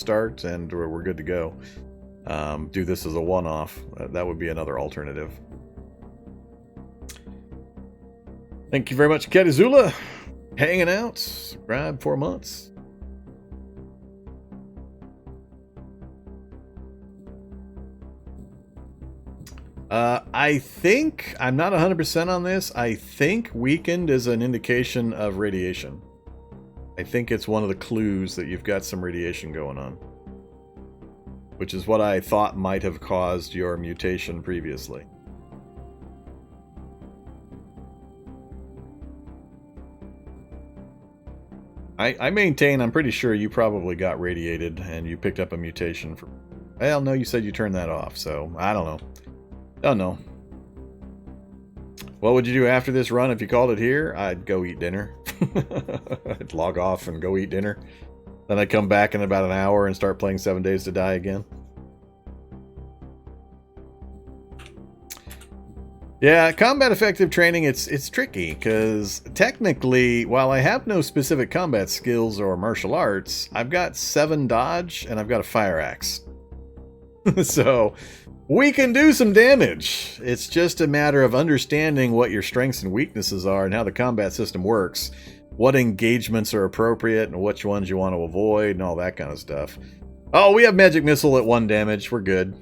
start, and we're good to go. Do this as a one-off. That would be another alternative. Thank you very much, Catazula. Hanging out. Subscribe 4 months. I think, I'm not 100% on this, I think weakened is an indication of radiation. I think it's one of the clues that you've got some radiation going on. Which is what I thought might have caused your mutation previously. I maintain, I'm pretty sure you probably got radiated and you picked up a mutation for... Well, no, you said you turned that off, so I don't know. Don't know. What would you do after this run if you called it here? I'd go eat dinner. I'd log off and go eat dinner. Then I'd come back in about an hour and start playing 7 Days to Die again. Yeah, combat effective training, it's tricky, because technically, while I have no specific combat skills or martial arts, I've got 7 dodge and I've got a fire axe. So, we can do some damage. It's just a matter of understanding what your strengths and weaknesses are and how the combat system works, what engagements are appropriate and which ones you want to avoid and all that kind of stuff. Oh, we have Magic Missile at 1 damage. We're good.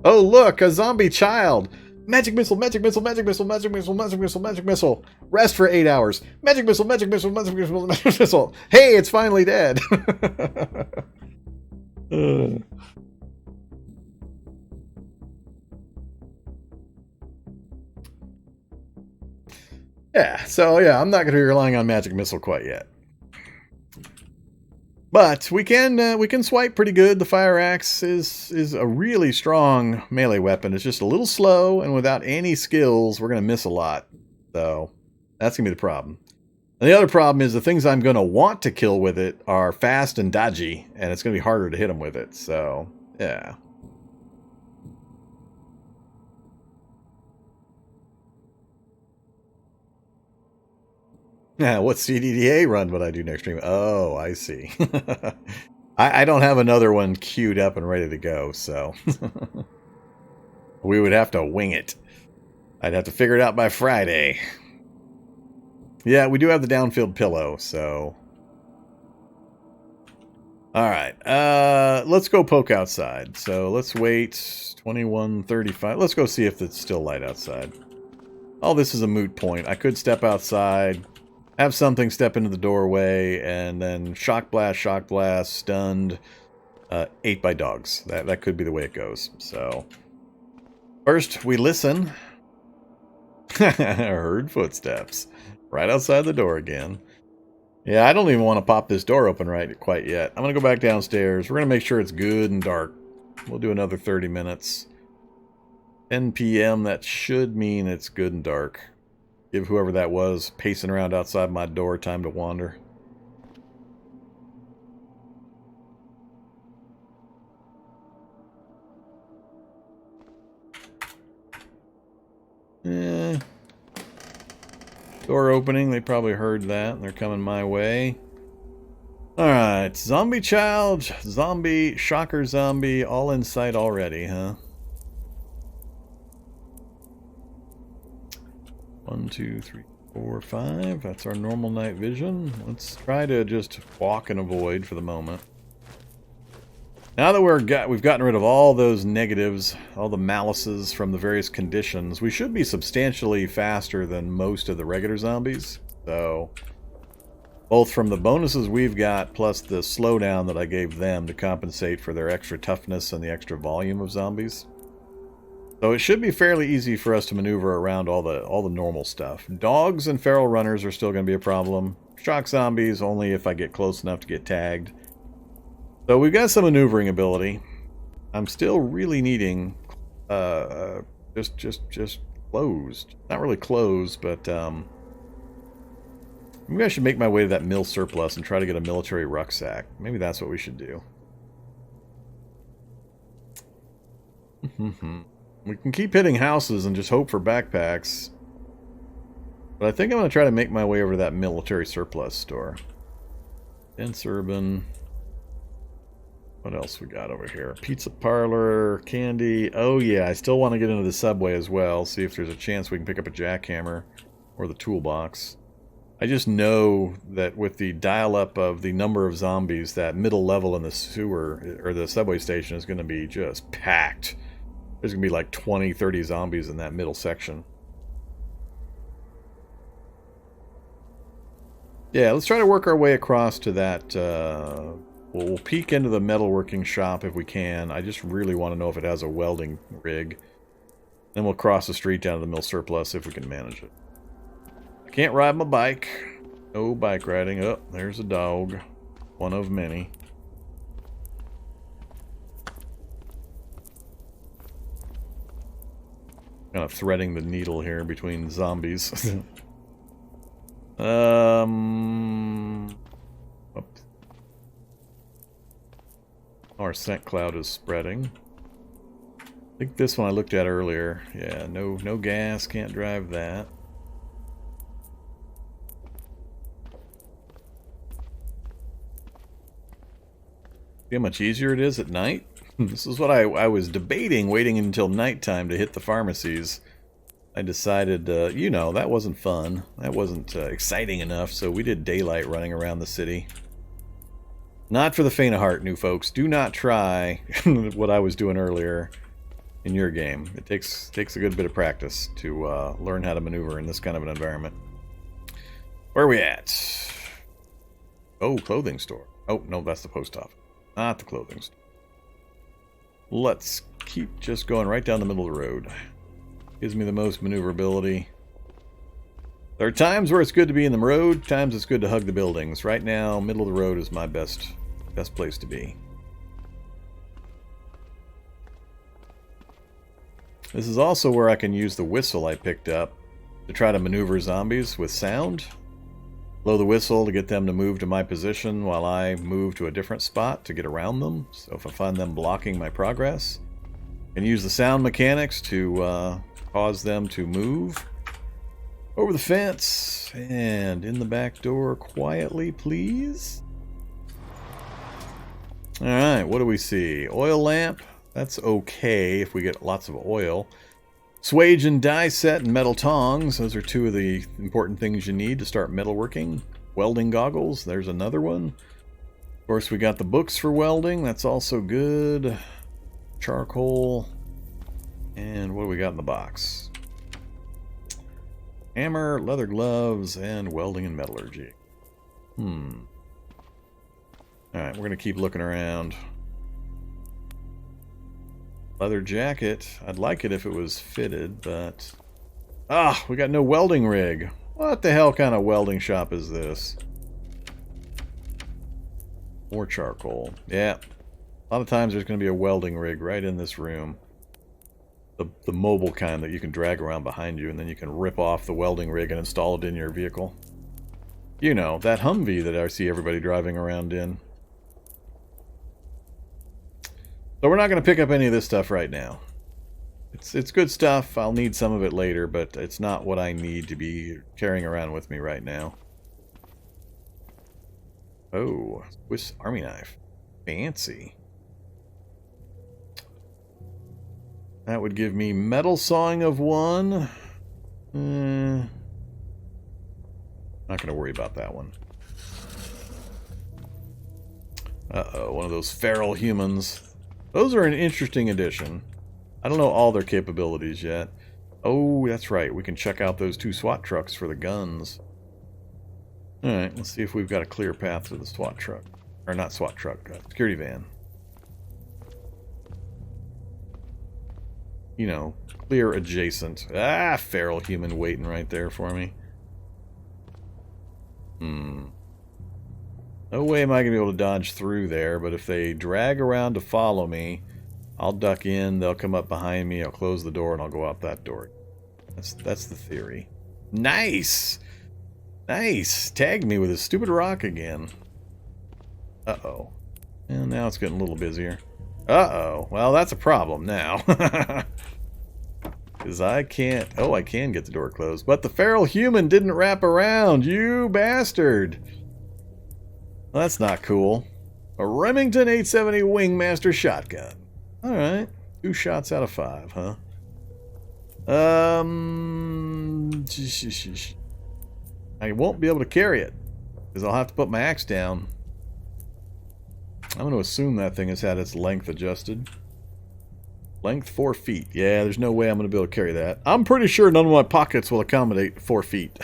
Oh, look, a zombie child. Magic Missile, Magic Missile, Magic Missile, Magic Missile, Magic Missile, Magic Missile. Rest for 8 hours. Magic Missile, Magic Missile, Magic Missile, Magic Missile. Hey, it's finally dead. Yeah, so yeah, I'm not going to be relying on Magic Missile quite yet. But we can swipe pretty good. The fire axe is a really strong melee weapon. It's just a little slow, and without any skills, we're going to miss a lot. So that's going to be the problem. And the other problem is the things I'm going to want to kill with it are fast and dodgy, and it's going to be harder to hit them with it. So, yeah. Yeah, what CDDA run would I do next stream? Oh, I see. I don't have another one queued up and ready to go, so we would have to wing it. I'd have to figure it out by Friday. Yeah, we do have the downfield pillow, so... Alright, let's go poke outside. So let's wait 21:35. Let's go see if it's still light outside. Oh, this is a moot point. I could step outside... have something step into the doorway, and then shock blast, stunned, ate by dogs. That could be the way it goes. So, first we listen. Heard footsteps. Right outside the door again. Yeah, I don't even want to pop this door open quite yet. I'm going to go back downstairs. We're going to make sure it's good and dark. We'll do another 30 minutes. 10 p.m., that should mean it's good and dark. Give whoever that was pacing around outside my door time to wander. Door opening, they probably heard that. They're coming my way. Alright, zombie child, zombie, shocker zombie, all in sight already, huh? 1, 2, 3, 4, 5. That's our normal night vision. Let's try to just walk and avoid for the moment. Now that we've gotten rid of all those negatives, all the malices from the various conditions, we should be substantially faster than most of the regular zombies. So, both from the bonuses we've got, plus the slowdown that I gave them to compensate for their extra toughness and the extra volume of zombies. So it should be fairly easy for us to maneuver around all the normal stuff. Dogs and feral runners are still going to be a problem. Shock zombies only if I get close enough to get tagged. So we've got some maneuvering ability. I'm still really needing just closed. Not really closed, but maybe I should make my way to that mill surplus and try to get a military rucksack. Maybe that's what we should do. We can keep hitting houses and just hope for backpacks. But I think I'm going to try to make my way over to that military surplus store. Dense urban. What else we got over here? Pizza parlor, candy. Oh yeah, I still want to get into the subway as well. See if there's a chance we can pick up a jackhammer or the toolbox. I just know that with the dial-up of the number of zombies, that middle level in the sewer, or the subway station, is going to be just packed. There's going to be like 20, 30 zombies in that middle section. Yeah, let's try to work our way across to that. We'll peek into the metalworking shop if we can. I just really want to know if it has a welding rig. Then we'll cross the street down to the mill surplus if we can manage it. I can't ride my bike. No bike riding. Oh, there's a dog. One of many. Kind of threading the needle here between zombies. Oops. Our scent cloud is spreading. I think this one I looked at earlier. Yeah, no gas, can't drive that. See how much easier it is at night? This is what I was debating, waiting until nighttime to hit the pharmacies. I decided, you know, that wasn't fun. That wasn't exciting enough, so we did daylight running around the city. Not for the faint of heart, new folks. Do not try what I was doing earlier in your game. It takes a good bit of practice to learn how to maneuver in this kind of an environment. Where are we at? Oh, clothing store. Oh, no, that's the post office. Not the clothing store. Let's keep just going right down the middle of the road. Gives me the most maneuverability. There are times where it's good to be in the road, times it's good to hug the buildings. Right now, middle of the road is my best place to be. This is also where I can use the whistle I picked up to try to maneuver zombies with sound. Blow the whistle to get them to move to my position while I move to a different spot to get around them. So if I find them blocking my progress, I can use the sound mechanics to cause them to move over the fence and in the back door quietly, please. Alright, what do we see? Oil lamp. That's okay if we get lots of oil. Swage and die set and metal tongs. Those are two of the important things you need to start metalworking. Welding goggles. There's another one. Of course, we got the books for welding. That's also good. Charcoal. And what do we got in the box? Hammer, leather gloves, and welding and metallurgy. Alright, we're going to keep looking around. Leather jacket. I'd like it if it was fitted, but... Ah, we got no welding rig. What the hell kind of welding shop is this? More charcoal. Yeah. A lot of times there's going to be a welding rig right in this room. The mobile kind that you can drag around behind you, and then you can rip off the welding rig and install it in your vehicle. You know, that Humvee that I see everybody driving around in. So we're not going to pick up any of this stuff right now. It's good stuff. I'll need some of it later, but it's not what I need to be carrying around with me right now. Oh, Swiss Army knife. Fancy. That would give me metal sawing of 1. Not going to worry about that one. Uh-oh, one of those feral humans. Those are an interesting addition. I don't know all their capabilities yet. Oh, that's right. We can check out those 2 SWAT trucks for the guns. Alright, let's see if we've got a clear path to the SWAT truck. Or not SWAT truck, security van. You know, clear adjacent. Ah, feral human waiting right there for me. No way am I going to be able to dodge through there, but if they drag around to follow me, I'll duck in, they'll come up behind me, I'll close the door, and I'll go out that door. That's the theory. Nice! Nice! Tagged me with a stupid rock again. Uh-oh. And now it's getting a little busier. Uh-oh. Well, that's a problem now. Because I can't... Oh, I can get the door closed. But the feral human didn't wrap around. You bastard! Well, that's not cool. A Remington 870 Wingmaster shotgun. Alright. 2 shots out of 5, huh? I won't be able to carry it, because I'll have to put my axe down. I'm going to assume that thing has had its length adjusted. Length 4 feet. Yeah, there's no way I'm going to be able to carry that. I'm pretty sure none of my pockets will accommodate 4 feet.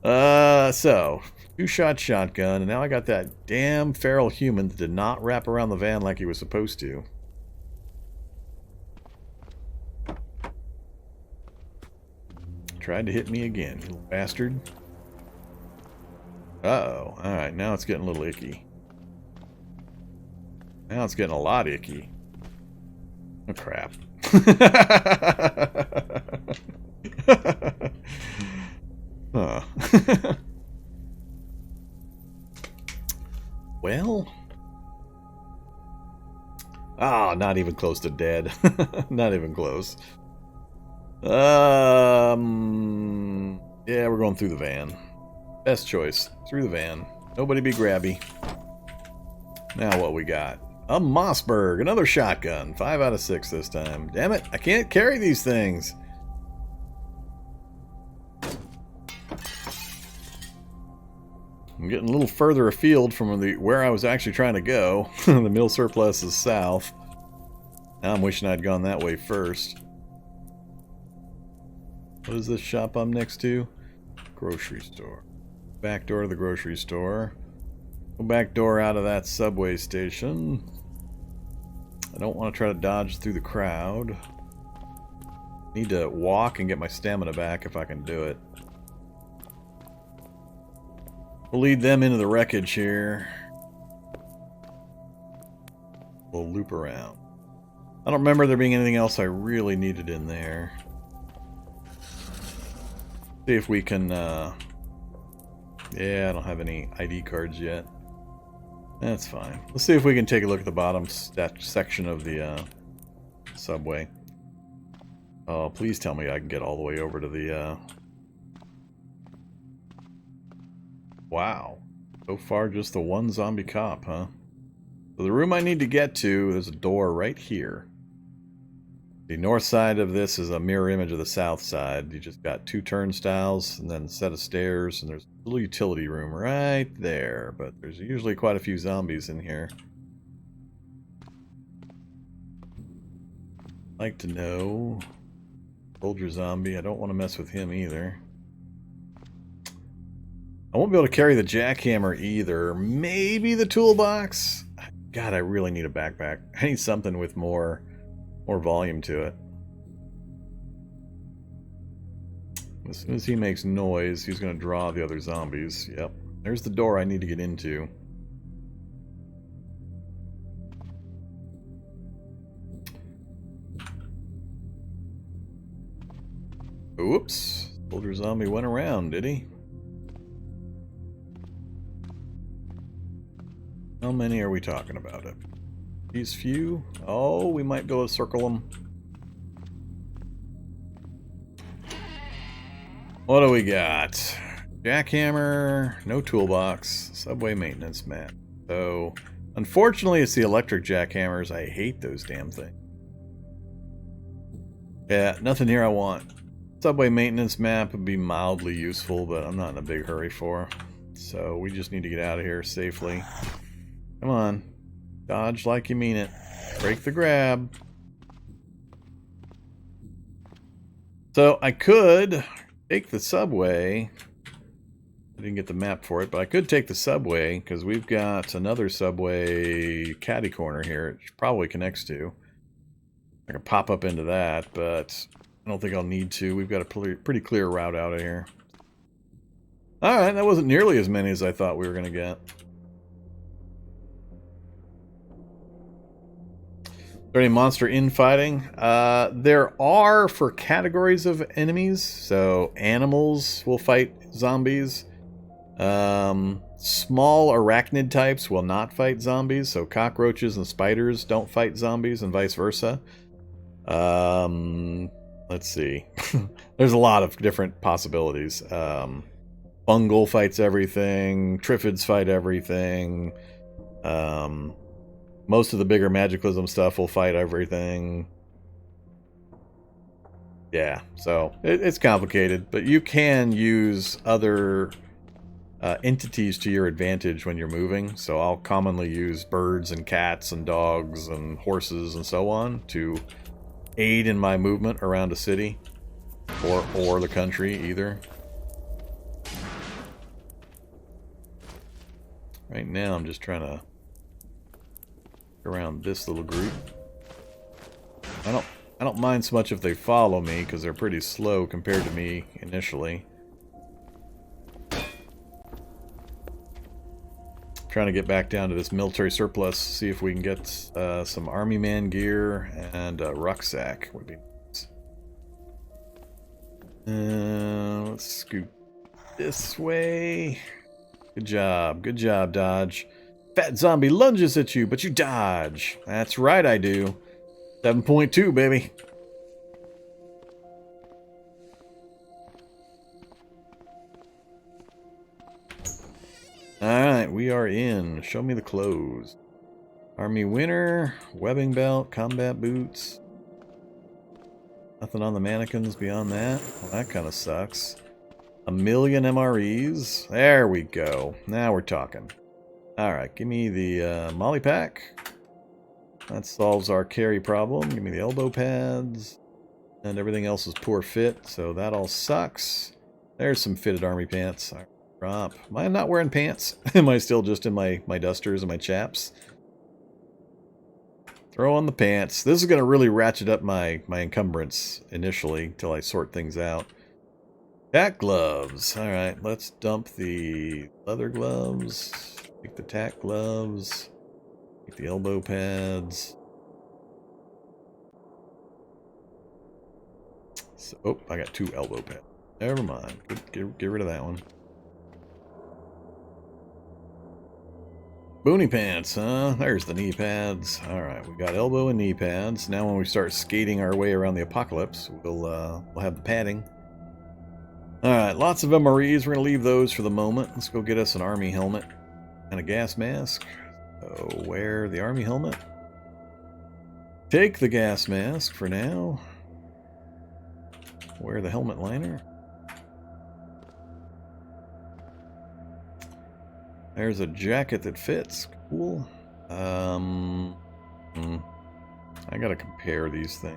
So, 2-shot shotgun, and now I got that damn feral human that did not wrap around the van like he was supposed to. Tried to hit me again, you little bastard. Uh-oh. Alright, now it's getting a little icky. Now it's getting a lot icky. Oh, crap. Huh. Well. Ah, not even close to dead. Not even close. Yeah, we're going through the van. Best choice. Through the van. Nobody be grabby. Now what we got? A Mossberg. Another shotgun. 5 out of 6 this time. Damn it. I can't carry these things. I'm getting a little further afield from where I was actually trying to go. The mill surplus is south. Now I'm wishing I'd gone that way first. What is this shop I'm next to? Grocery store. Back door to the grocery store. Go back door out of that subway station. I don't want to try to dodge through the crowd. Need to walk and get my stamina back if I can do it. We'll lead them into the wreckage here. We'll loop around. I don't remember there being anything else I really needed in there. See if we can, yeah, I don't have any ID cards yet. That's fine. Let's see if we can take a look at the bottom section of the subway. Oh, please tell me I can get all the way over to the, wow. So far, just the one zombie cop, huh? So the room I need to get to, there's a door right here. The north side of this is a mirror image of the south side. You just got 2 turnstiles and then a set of stairs, and there's a little utility room right there. But there's usually quite a few zombies in here. I'd like to know. Soldier zombie, I don't want to mess with him either. I won't be able to carry the jackhammer either. Maybe the toolbox? God, I really need a backpack. I need something with more volume to it. As soon as he makes noise, he's going to draw the other zombies. Yep. There's the door I need to get into. Oops. Soldier zombie went around, did he? How many are we talking about? These few? Oh, we might be able to circle them. What do we got? Jackhammer, no toolbox, subway maintenance map. So, unfortunately, it's the electric jackhammers. I hate those damn things. Yeah, nothing here I want. Subway maintenance map would be mildly useful, but I'm not in a big hurry for. So, we just need to get out of here safely. Come on. Dodge like you mean it. Break the grab. So I could take the subway. I didn't get the map for it, but I could take the subway because we've got another subway caddy corner here. It probably connects to. I can pop up into that, but I don't think I'll need to. We've got a pretty clear route out of here. Alright, that wasn't nearly as many as I thought we were going to get. Is there any monster infighting? There are for categories of enemies. So animals will fight zombies. Small arachnid types will not fight zombies. So cockroaches and spiders don't fight zombies and vice versa. Let's see. There's a lot of different possibilities. Fungal fights everything. Triffids fight everything. Most of the bigger Magiclysm stuff will fight everything. Yeah, so it's complicated, but you can use other entities to your advantage when you're moving. So I'll commonly use birds and cats and dogs and horses and so on to aid in my movement around a city or the country either. Right now I'm just trying to around this little group. I don't mind so much if they follow me because they're pretty slow compared to me initially. Trying to get back down to this military surplus, see if we can get some army man gear and a rucksack would be nice. Let's scoot this way. Good job, Dodge. Fat zombie lunges at you, but you dodge. That's right, I do. 7.2, baby. Alright, we are in. Show me the clothes. Army winner, webbing belt, combat boots. Nothing on the mannequins beyond that. Well, that kind of sucks. 1 million MREs. There we go. Now we're talking. Alright, give me the molly pack. That solves our carry problem. Give me the elbow pads. And everything else is poor fit, so that all sucks. There's some fitted army pants. Drop. Am I not wearing pants? Am I still just in my dusters and my chaps? Throw on the pants. This is going to really ratchet up my encumbrance initially until I sort things out. Tack gloves. Alright, let's dump the leather gloves. Take the tack gloves. Take the elbow pads. So, oh, I got 2 elbow pads. Never mind. Get rid of that one. Boonie pants, huh? There's the knee pads. Alright, we got elbow and knee pads. Now when we start skating our way around the apocalypse, we'll have the padding. Alright, lots of MREs. We're going to leave those for the moment. Let's go get us an army helmet and a gas mask. So wear the army helmet. Take the gas mask for now. Wear the helmet liner. There's a jacket that fits. Cool. I gotta compare these things.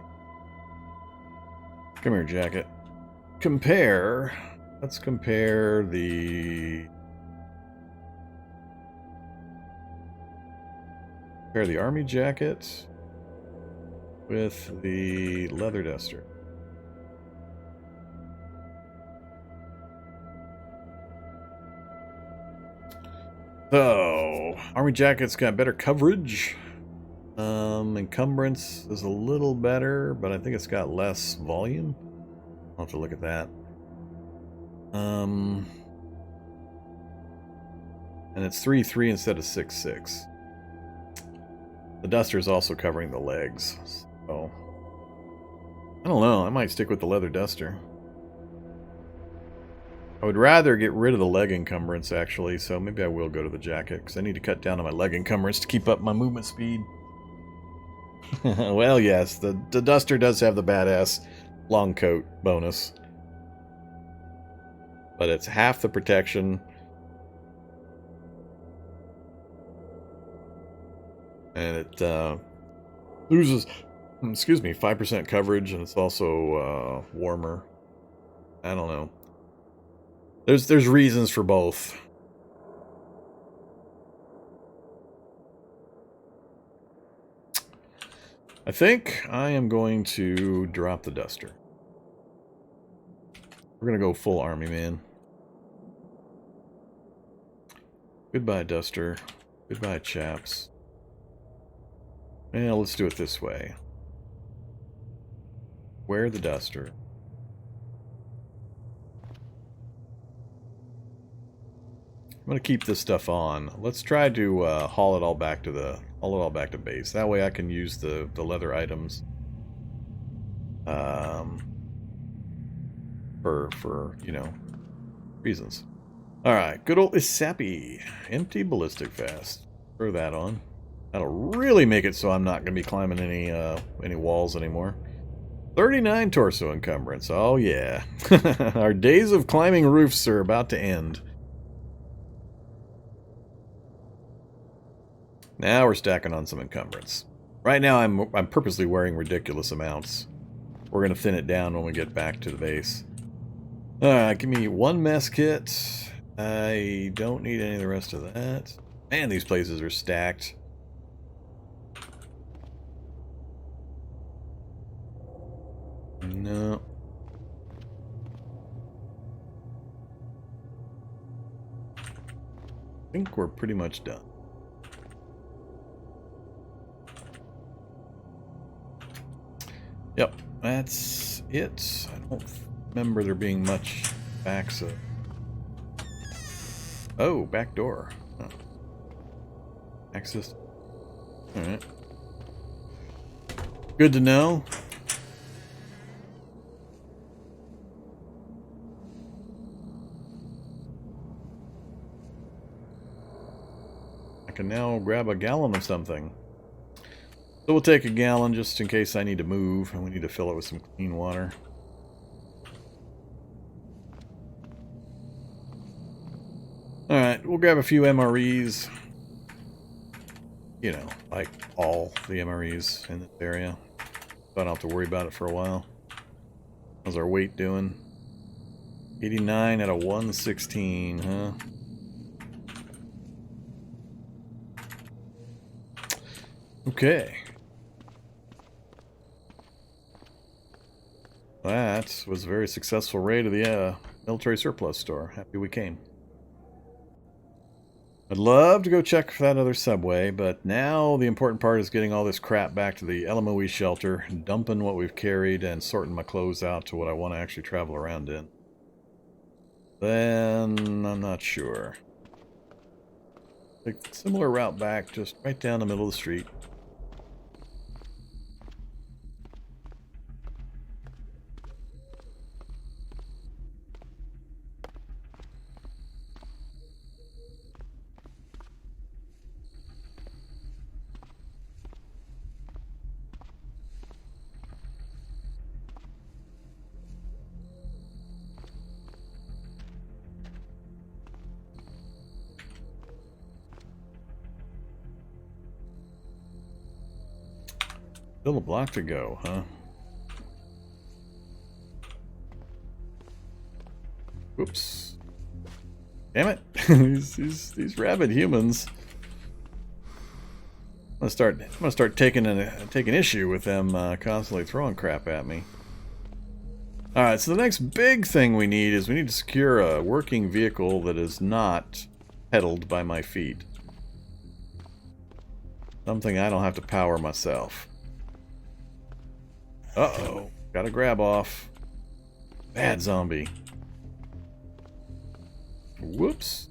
Come here, jacket. Compare. Let's compare the... Compare the army jacket with the leather duster. So, army jacket's got better coverage. Encumbrance is a little better, but I think it's got less volume. I'll have to look at that. And it's 3.3 instead of 6.6. The duster is also covering the legs, so I don't know. I might stick with the leather duster. I would rather get rid of the leg encumbrance, actually, so maybe I will go to the jacket, because I need to cut down on my leg encumbrance to keep up my movement speed. Well, yes, the duster does have the badass long coat bonus. But it's half the protection. And it loses, excuse me, 5% coverage, and it's also warmer. I don't know. There's reasons for both. I think I am going to drop the duster. We're going to go full army man. Goodbye, duster. Goodbye, chaps. Well, let's do it this way. Wear the duster. I'm gonna keep this stuff on. Let's try to haul it all back to base. That way I can use the leather items for you know, reasons. Alright, good old Isapi. Empty ballistic vest. Throw that on. That'll really make it so I'm not going to be climbing any walls anymore. 39 torso encumbrance. Oh yeah. Our days of climbing roofs are about to end. Now we're stacking on some encumbrance. Right now I'm purposely wearing ridiculous amounts. We're going to thin it down when we get back to the base. Alright, give me one mess kit. I don't need any of the rest of that. Man, these places are stacked. No. I think we're pretty much done. Yep, that's it. I don't remember there being much backs of... Oh, back door. Oh. Access. Alright. Good to know. I can now grab a gallon of something. So we'll take a gallon just in case I need to move and we need to fill it with some clean water. Alright, we'll grab a few MREs. You know, like all the MREs in this area. So I don't have to worry about it for a while. How's our weight doing? 89 out of 116, huh? Okay. That was a very successful raid of the military surplus store. Happy we came. I'd love to go check for that other subway, but now the important part is getting all this crap back to the LMOE shelter, dumping what we've carried, and sorting my clothes out to what I want to actually travel around in. Then I'm not sure. Take a similar route back, just right down the middle of the street. Still a block to go, huh? Whoops. Damn it. these rabid humans. I'm gonna start taking issue with them constantly throwing crap at me. Alright, so the next big thing we need is we need to secure a working vehicle that is not pedaled by my feet. Something I don't have to power myself. Uh-oh. Gotta grab off. Bad zombie. Whoops.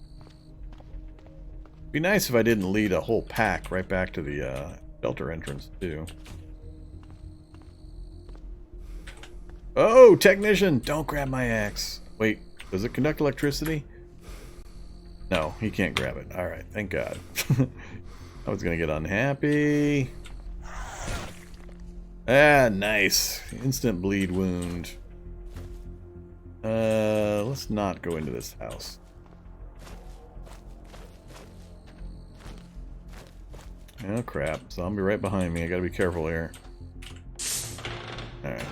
Be nice if I didn't lead a whole pack right back to the shelter entrance, too. Oh, technician! Don't grab my axe. Wait, does it conduct electricity? No, he can't grab it. Alright, thank God. I was gonna get unhappy. Ah, nice. Instant bleed wound. Let's not go into this house. Oh crap, zombie right behind me. I gotta be careful here. Alright.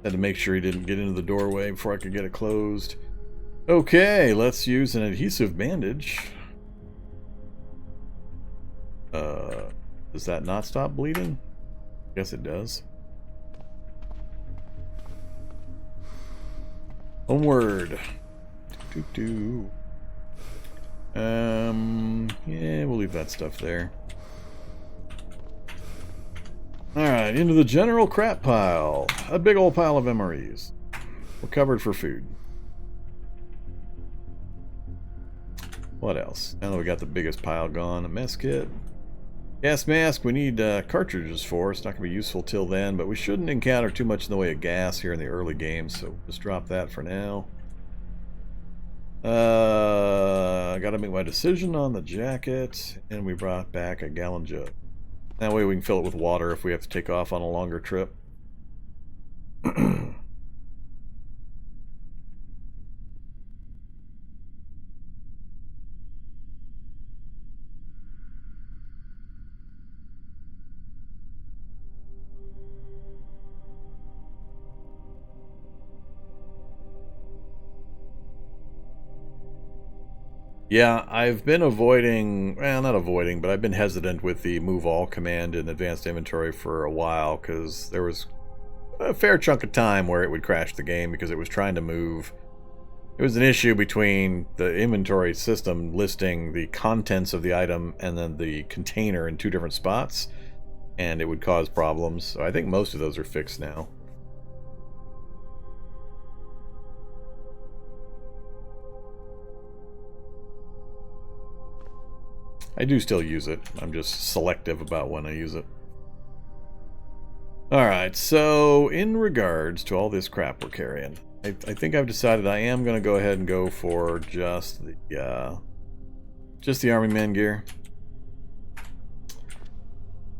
Had to make sure he didn't get into the doorway before I could get it closed. Okay, let's use an adhesive bandage. Does that not stop bleeding? Yes, it does. Onward. Yeah, we'll leave that stuff there. Alright, into the general crap pile. A big old pile of MREs. We're covered for food. What else? Now that we got the biggest pile gone, a mess kit. Gas mask we need cartridges for. It's not going to be useful till then, but we shouldn't encounter too much in the way of gas here in the early game, so just drop that for now. I gotta make my decision on the jacket, and we brought back a gallon jug. That way we can fill it with water if we have to take off on a longer trip. Yeah, I've been avoiding, well, not avoiding, but I've been hesitant with the move all command in advanced inventory for a while because there was a fair chunk of time where it would crash the game because it was trying to move. It was an issue between the inventory system listing the contents of the item and then the container in two different spots, and it would cause problems. So I think most of those are fixed now. I do still use it. I'm just selective about when I use it. Alright, so in regards to all this crap we're carrying, I think I've decided I am going to go ahead and go for just the army man gear.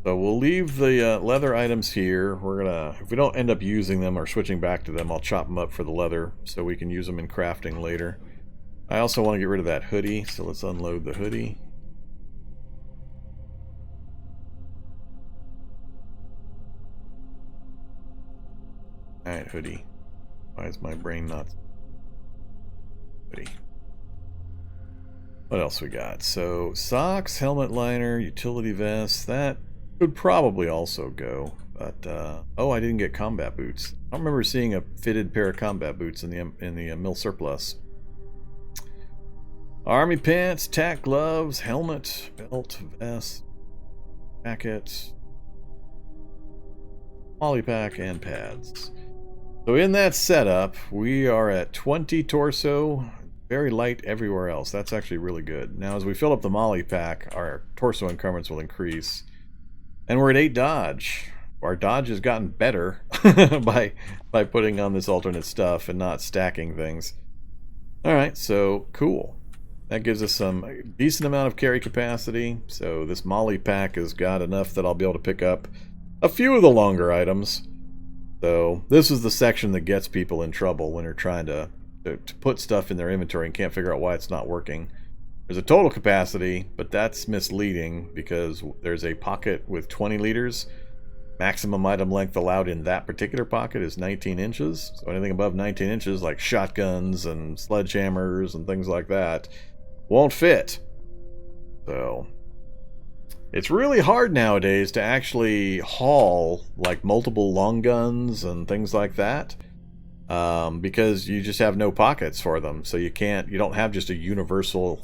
So we'll leave the leather items here. We're gonna, if we don't end up using them or switching back to them, I'll chop them up for the leather so we can use them in crafting later. I also want to get rid of that hoodie, so let's unload the hoodie. Alright, hoodie. Why is my brain not... hoodie. What else we got? So, socks, helmet liner, utility vest. That could probably also go. But, oh, I didn't get combat boots. I don't remember seeing a fitted pair of combat boots in the mill surplus. Army pants, tack gloves, helmet, belt, vest, jacket, polypack, and pads. So in that setup, we are at 20 torso, very light everywhere else. That's actually really good. Now as we fill up the molly pack, our torso encumbrance will increase. And we're at 8 dodge. Our dodge has gotten better by putting on this alternate stuff and not stacking things. Alright, so cool. That gives us some decent amount of carry capacity. So this molly pack has got enough that I'll be able to pick up a few of the longer items. So this is the section that gets people in trouble when they're trying to put stuff in their inventory and can't figure out why it's not working. There's a total capacity, but that's misleading because there's a pocket with 20 liters. Maximum item length allowed in that particular pocket is 19 inches. So anything above 19 inches, like shotguns and sledgehammers and things like that, won't fit. So it's really hard nowadays to actually haul like multiple long guns and things like that because you just have no pockets for them. So you don't have just a universal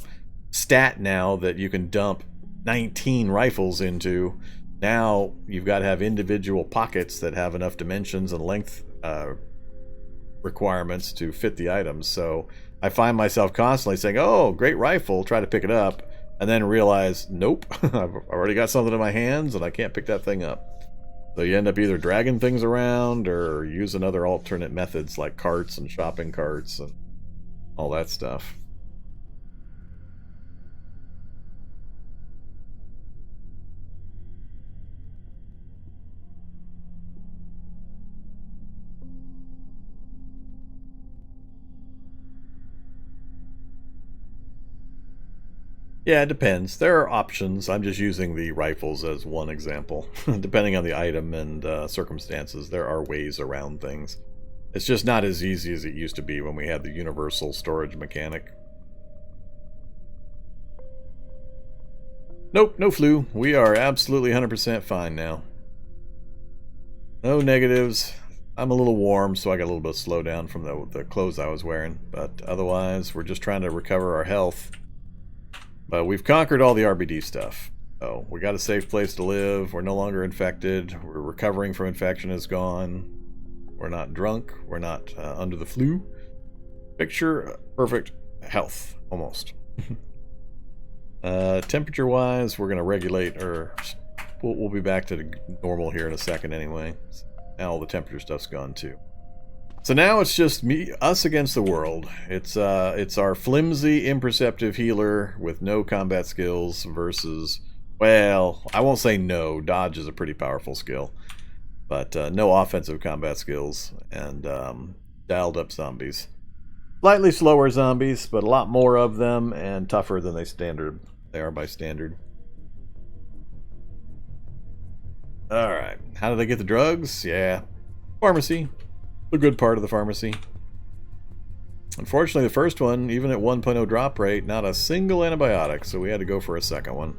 stat now that you can dump 19 rifles into. Now you've got to have individual pockets that have enough dimensions and length requirements to fit the items. So I find myself constantly saying, oh, great rifle, try to pick it up, and then realize, nope, I've already got something in my hands and I can't pick that thing up. So you end up either dragging things around or using other alternate methods like carts and shopping carts and all that stuff. Yeah, it depends. There are options. I'm just using the rifles as one example. Depending on the item and circumstances, there are ways around things. It's just not as easy as it used to be when we had the universal storage mechanic. Nope, no flu. We are absolutely 100% fine now. No negatives. I'm a little warm, so I got a little bit of slowdown from the clothes I was wearing. But otherwise, we're just trying to recover our health. But we've conquered all the RBD stuff. So we got a safe place to live. We're no longer infected. We're recovering from infection is gone. We're not drunk. We're not under the flu. Picture perfect health, almost. Temperature-wise, we're going to regulate, or we'll be back to the normal here in a second anyway. Now all the temperature stuff's gone too. So now it's just us against the world. It's our flimsy, imperceptive healer with no combat skills versus, well, I won't say no. Dodge is a pretty powerful skill, but no offensive combat skills and dialed up zombies. Slightly slower zombies, but a lot more of them and tougher than they are by standard. All right, how did I get the drugs? Yeah, pharmacy. A good part of the pharmacy. Unfortunately, the first one, even at 1.0 drop rate, not a single antibiotic, so we had to go for a second one.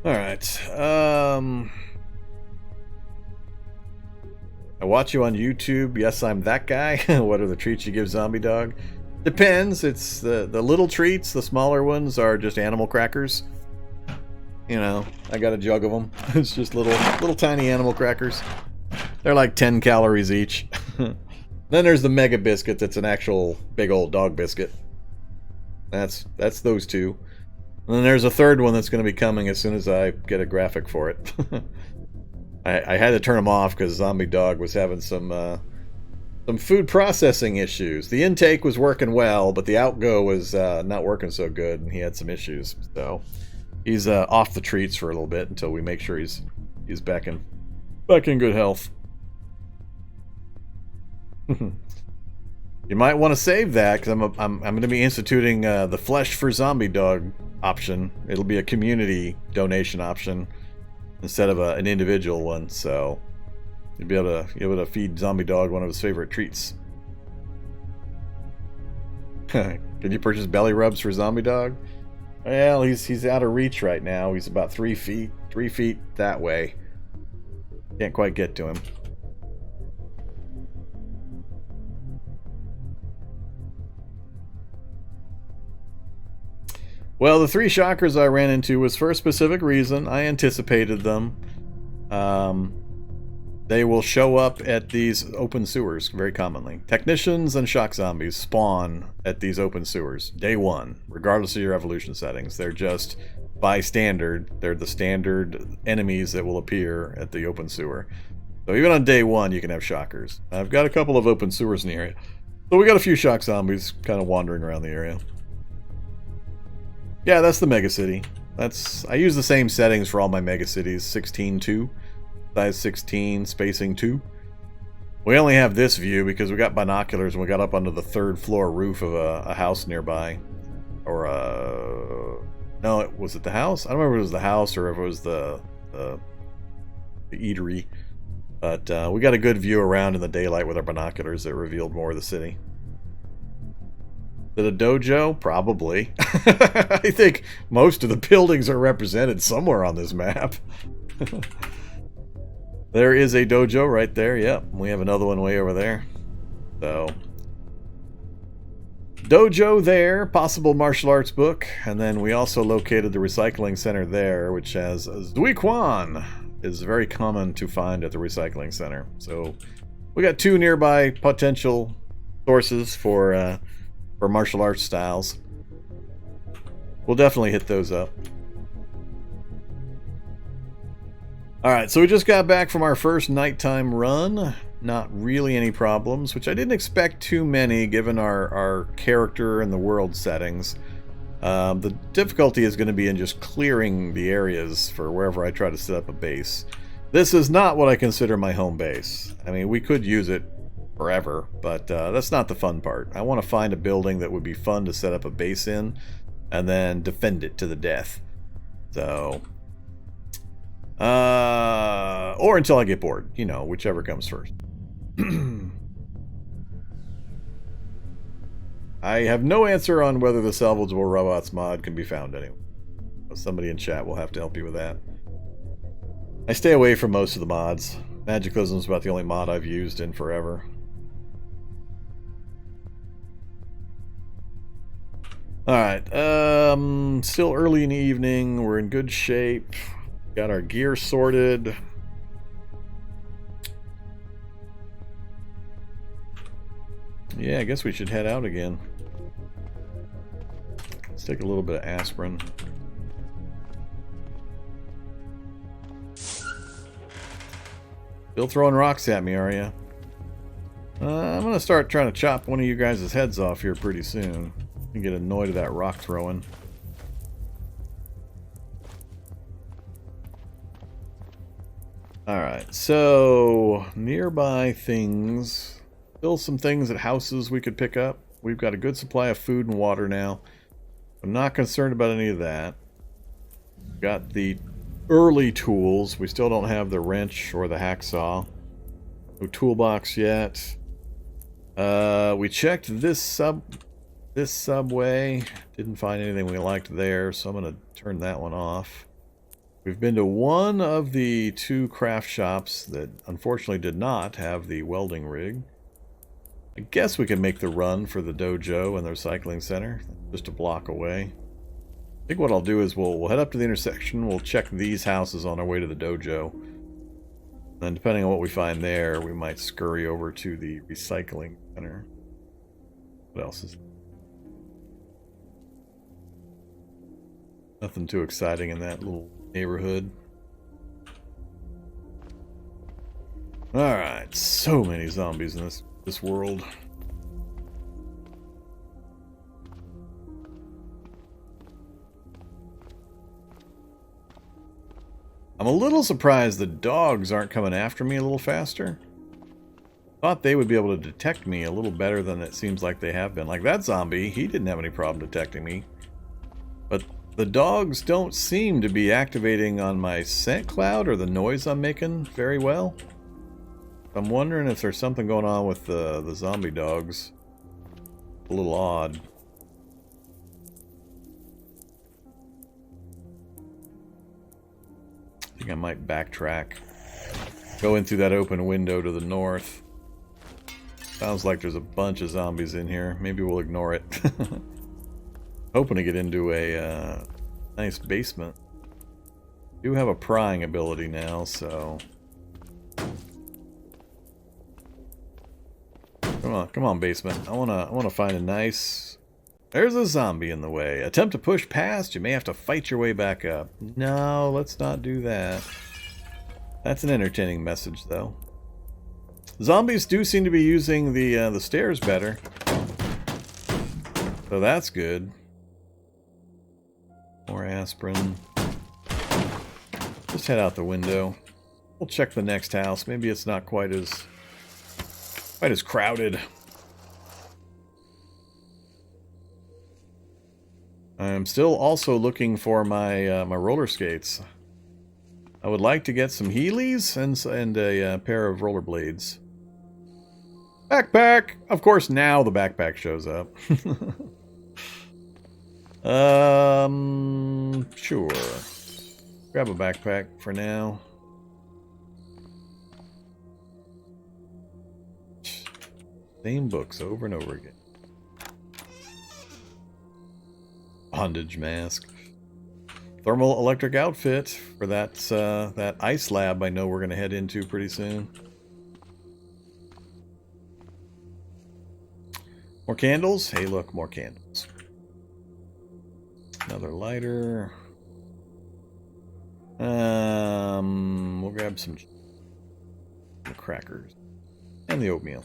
Alright, I watch you on YouTube. Yes, I'm that guy. What are the treats you give Zombie Dog? Depends. It's the little treats. The smaller ones are just animal crackers. You know, I got a jug of them. It's just little tiny animal crackers. They're like 10 calories each. Then there's the Mega Biscuit that's an actual big old dog biscuit. That's those two. And then there's a third one that's going to be coming as soon as I get a graphic for it. I had to turn them off because Zombie Dog was having some food processing issues. The intake was working well, but the outgo was not working so good, and he had some issues. So he's off the treats for a little bit until we make sure he's back in good health. You might want to save that because I'm going to be instituting the Flesh for Zombie Dog option. It'll be a community donation option instead of an individual one, so you'll be able to feed Zombie Dog one of his favorite treats. Can you purchase belly rubs for Zombie Dog? Well, he's out of reach right now. He's about 3 feet that way. Can't quite get to him. Well, the 3 shockers I ran into was for a specific reason. I anticipated them. They will show up at these open sewers very commonly. Technicians and shock zombies spawn at these open sewers day one, regardless of your evolution settings. They're just, by standard, they're the standard enemies that will appear at the open sewer. So even on day one, you can have shockers. I've got a couple of open sewers in the area. So we got a few shock zombies kind of wandering around the area. Yeah, that's the mega city. I use the same settings for all my mega cities. 16:2, size 16, spacing 2. We only have this view because we got binoculars and we got up onto the 3rd floor roof of a house nearby. Or no, was it the house? I don't remember if it was the house or if it was the eatery. But we got a good view around in the daylight with our binoculars that revealed more of the city. Is it a dojo? Probably. I think most of the buildings are represented somewhere on this map. There is a dojo right there, yep. We have another one way over there. So, dojo there, possible martial arts book, and then we also located the recycling center there, which has Zuikwan. Is very common to find at the recycling center. So, we got 2 nearby potential sources for martial arts styles. We'll definitely hit those up. Alright, so we just got back from our first nighttime run. Not really any problems, which I didn't expect too many given our character and the world settings. The difficulty is going to be in just clearing the areas for wherever I try to set up a base. This is not what I consider my home base. I mean, we could use it forever, but that's not the fun part. I want to find a building that would be fun to set up a base in and then defend it to the death. So or until I get bored, you know, whichever comes first. I have no answer on whether the salvageable robots mod can be found anywhere. Somebody in chat will have to help you with that. I stay away from most of the mods. Magiclysm is about the only mod I've used in forever. Alright, still early in the evening, we're in good shape, got our gear sorted. Yeah, I guess we should head out again. Let's take a little bit of aspirin. Still throwing rocks at me, are you? I'm going to start trying to chop one of you guys' heads off here pretty soon. I get annoyed at that rock throwing. Alright, so nearby things. Still some things at houses we could pick up. We've got a good supply of food and water now. I'm not concerned about any of that. Got the early tools. We still don't have the wrench or the hacksaw. No toolbox yet. We checked this subway. Didn't find anything we liked there, so I'm going to turn that one off. We've been to one of the two craft shops that unfortunately did not have the welding rig. I guess we can make the run for the dojo and the recycling center, just a block away. I think what I'll do is we'll head up to the intersection, we'll check these houses on our way to the dojo. And then depending on what we find there, we might scurry over to the recycling center. What else is there? Nothing too exciting in that little neighborhood. Alright, so many zombies in this world. I'm a little surprised the dogs aren't coming after me a little faster. Thought they would be able to detect me a little better than it seems like they have been. Like that zombie, he didn't have any problem detecting me. But the dogs don't seem to be activating on my scent cloud or the noise I'm making very well. I'm wondering if there's something going on with the zombie dogs. A little odd. I think I might backtrack. Go in through that open window to the north. Sounds like there's a bunch of zombies in here. Maybe we'll ignore it. Hoping to get into a nice basement. Do have a prying ability now, so... Come on, basement. I wanna find a nice... There's a zombie in the way. Attempt to push past, you may have to fight your way back up. No, let's not do that. That's an entertaining message, though. Zombies do seem to be using the stairs better. So that's good. More aspirin. Just head out the window. We'll check the next house. Maybe it's not quite as crowded. I'm still also looking for my my roller skates. I would like to get some Heelys and a pair of rollerblades. Backpack! Of course, now the backpack shows up. Sure. Grab a backpack for now. Same books over and over again. Bondage mask. Thermal electric outfit for that ice lab I know we're going to head into pretty soon. More candles? Hey look, more candles. Another lighter. We'll grab some crackers. And the oatmeal.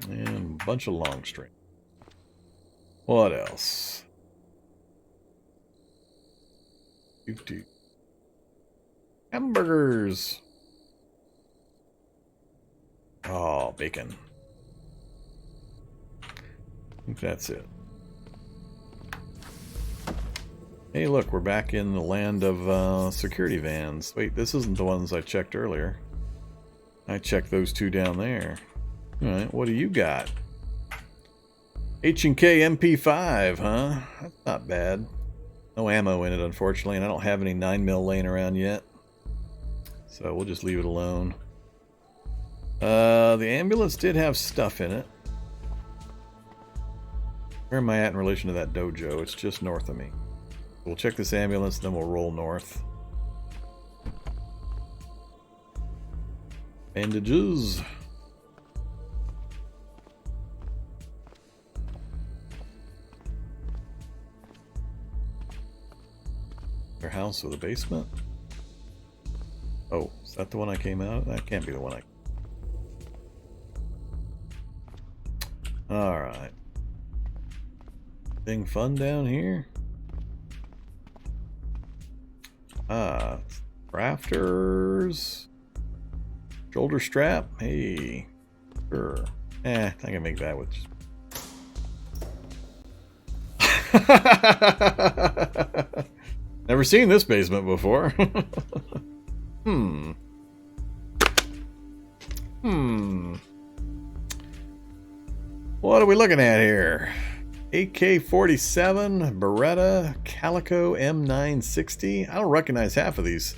And a bunch of long string. What else? Hamburgers. Oh, bacon. I think that's it. Hey, look, we're back in the land of security vans. Wait, this isn't the ones I checked earlier. I checked those two down there. Alright, what do you got? H&K MP5, huh? That's not bad. No ammo in it, unfortunately, and I don't have any 9mm laying around yet. So we'll just leave it alone. The ambulance did have stuff in it. Where am I at in relation to that dojo? It's just north of me. We'll check this ambulance, then we'll roll north. Bandages. Their house with a basement? Oh, is that the one I came out? That can't be the one I... Alright. Thing fun down here? Ah, crafters. Shoulder strap? Hey. Sure. I can make that with just... Never seen this basement before. What are we looking at here? AK-47, Beretta, Calico M960. I don't recognize half of these.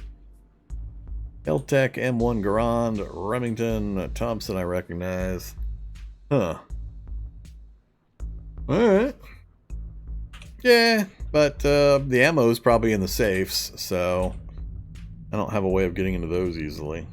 Eltec, M1 Garand, Remington, Thompson I recognize. Huh. Alright. Yeah, but the ammo is probably in the safes, so I don't have a way of getting into those easily.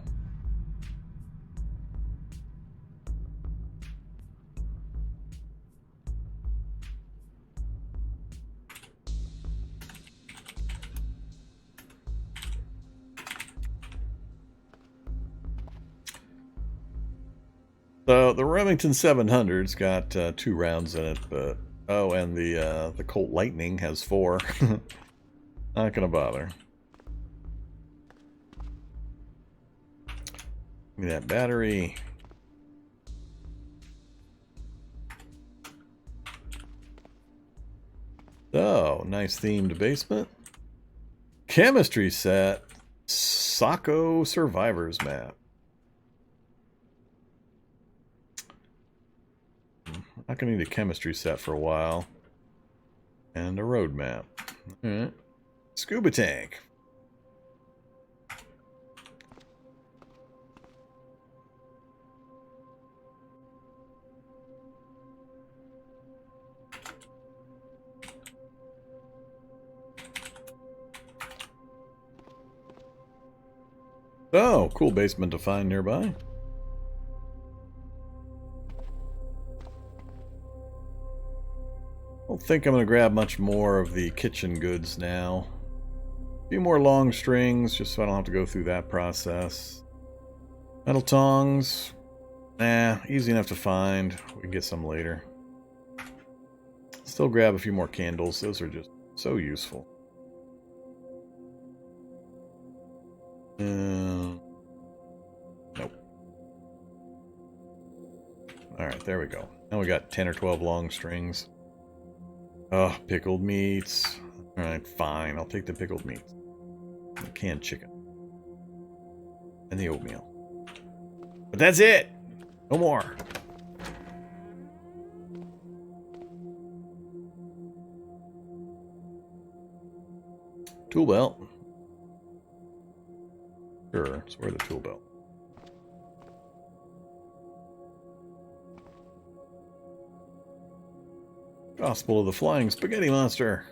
So the Remington 700's got 2 rounds in it, but oh, and the Colt Lightning has 4. Not gonna bother. Give me that battery. Oh, nice themed basement. Chemistry set. Socko Survivors map. Not gonna need a chemistry set for a while. And a road map. Alright. Scuba tank. Oh, cool basement to find nearby. I don't think I'm going to grab much more of the kitchen goods now. A few more long strings, just so I don't have to go through that process. Metal tongs. Nah, easy enough to find. We can get some later. Still grab a few more candles. Those are just so useful. Nope. Alright, there we go. Now we got 10 or 12 long strings. Oh, pickled meats. Alright, fine. I'll take the pickled meats. The canned chicken. And the oatmeal. But that's it! No more. Tool belt. Sure, let's wear the tool belt. Gospel of the Flying Spaghetti Monster.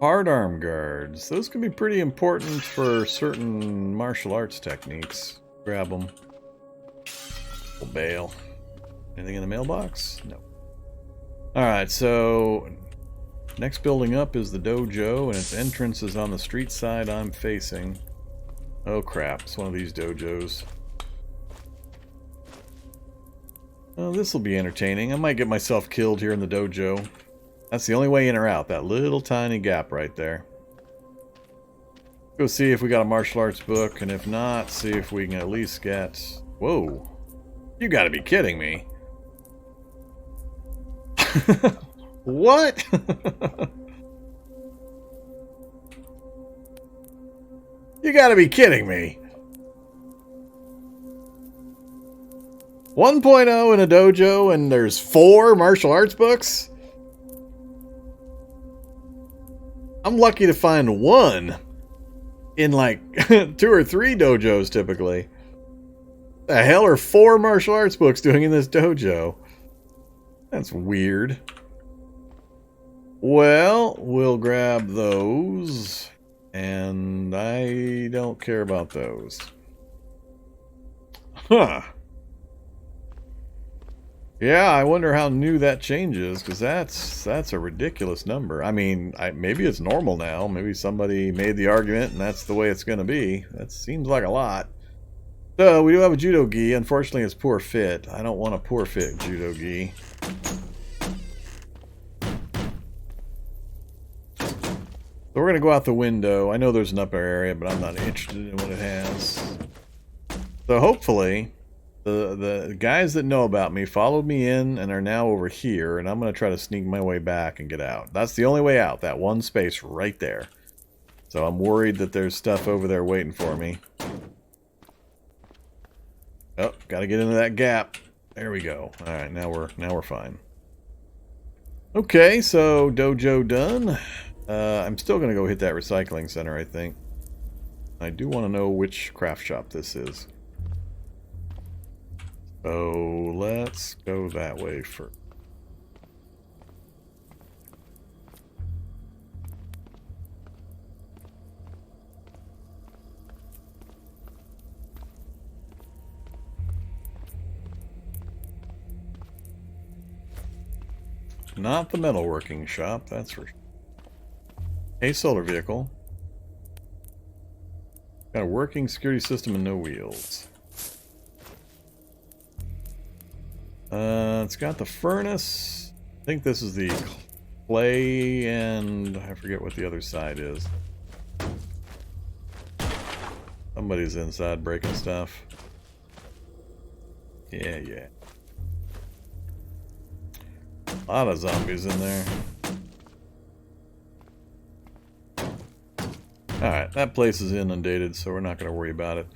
Hard arm guards. Those can be pretty important for certain martial arts techniques. Grab them. We'll bail. Anything in the mailbox? No. Alright, so next building up is the dojo, and its entrance is on the street side I'm facing. Oh crap, it's one of these dojos. Oh, this will be entertaining. I might get myself killed here in the dojo. That's the only way in or out, that little tiny gap right there. Go see if we got a martial arts book, and if not, see if we can at least get... Whoa. You gotta be kidding me. What? You gotta be kidding me. 1.0 in a dojo and there's 4 martial arts books? I'm lucky to find 1 in like 2 or 3 dojos typically. The hell are 4 martial arts books doing in this dojo? That's weird. Well, we'll grab those. And I don't care about those. Huh. Yeah, I wonder how new that changes, because that's a ridiculous number. I mean, maybe it's normal now. Maybe somebody made the argument, and that's the way it's going to be. That seems like a lot. So, we do have a Judo Gi. Unfortunately, it's poor fit. I don't want a poor fit Judo Gi. So we're going to go out the window. I know there's an upper area, but I'm not interested in what it has. So hopefully, the guys that know about me followed me in and are now over here, and I'm going to try to sneak my way back and get out. That's the only way out, that one space right there. So I'm worried that there's stuff over there waiting for me. Oh, got to get into that gap. There we go. All right, now we're fine. Okay, so dojo done. I'm still going to go hit that recycling center, I think. I do want to know which craft shop this is. So let's go that way first. Not the metalworking shop, that's for sure. A solar vehicle. Got a working security system and no wheels. It's got the furnace. I think this is the clay, and I forget what the other side is. Somebody's inside breaking stuff. Yeah. A lot of zombies in there. Alright, that place is inundated, so we're not going to worry about it.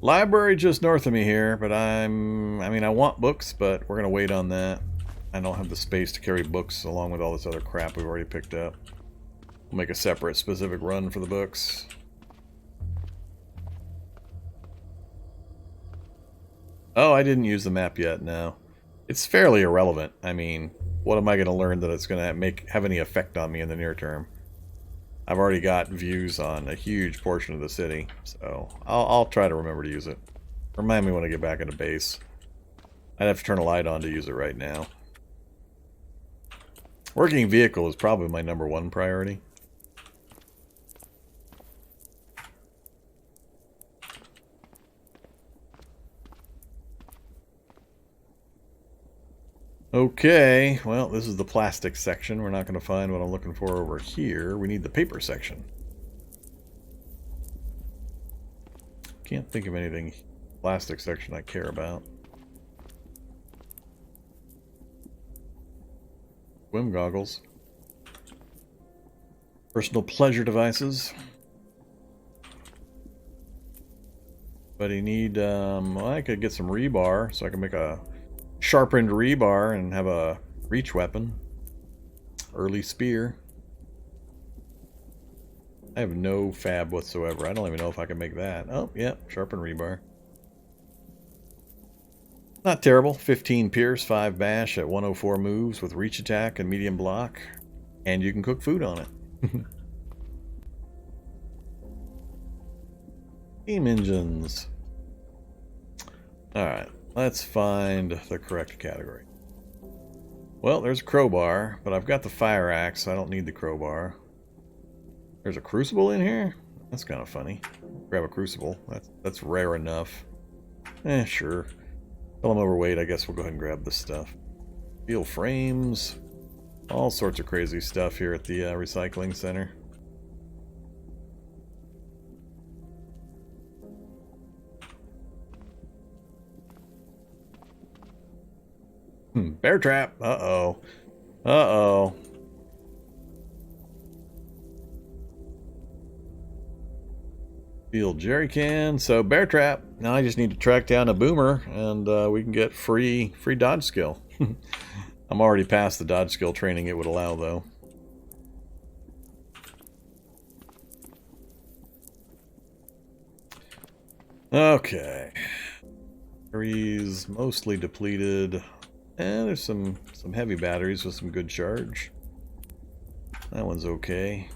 Library just north of me here, but I want books, but we're going to wait on that. I don't have the space to carry books along with all this other crap we've already picked up. We'll make a separate specific run for the books. Oh, I didn't use the map yet, no. It's fairly irrelevant. I mean, what am I going to learn that it's going to have any effect on me in the near term? I've already got views on a huge portion of the city, so I'll try to remember to use it. Remind me when I get back into base. I'd have to turn a light on to use it right now. Working vehicle is probably my #1 priority. Okay, well, this is the plastic section. We're not going to find what I'm looking for over here. We need the paper section. Can't think of anything plastic section I care about. Swim goggles. Personal pleasure devices. But I need, well, I could get some rebar so I can make a sharpened rebar and have a reach weapon. Early spear. I have no fab whatsoever. I don't even know if I can make that. Oh, yeah, sharpened rebar. Not terrible. 15 pierce, 5 bash at 104 moves with reach attack and medium block. And you can cook food on it. Steam engines. Alright, let's find the correct category. Well, there's a crowbar, but I've got the fire axe, so I don't need the crowbar. There's a crucible in here? That's kind of funny. Grab a crucible. That's rare enough. Sure. Till I'm overweight, I guess we'll go ahead and grab this stuff. Steel frames. All sorts of crazy stuff here at the recycling center. Bear trap. Uh-oh. Uh-oh. Steel jerry can. So bear trap. Now I just need to track down a boomer and we can get free dodge skill. I'm already past the dodge skill training it would allow though. Okay. Batteries mostly depleted. And there's some heavy batteries with some good charge. That one's okay.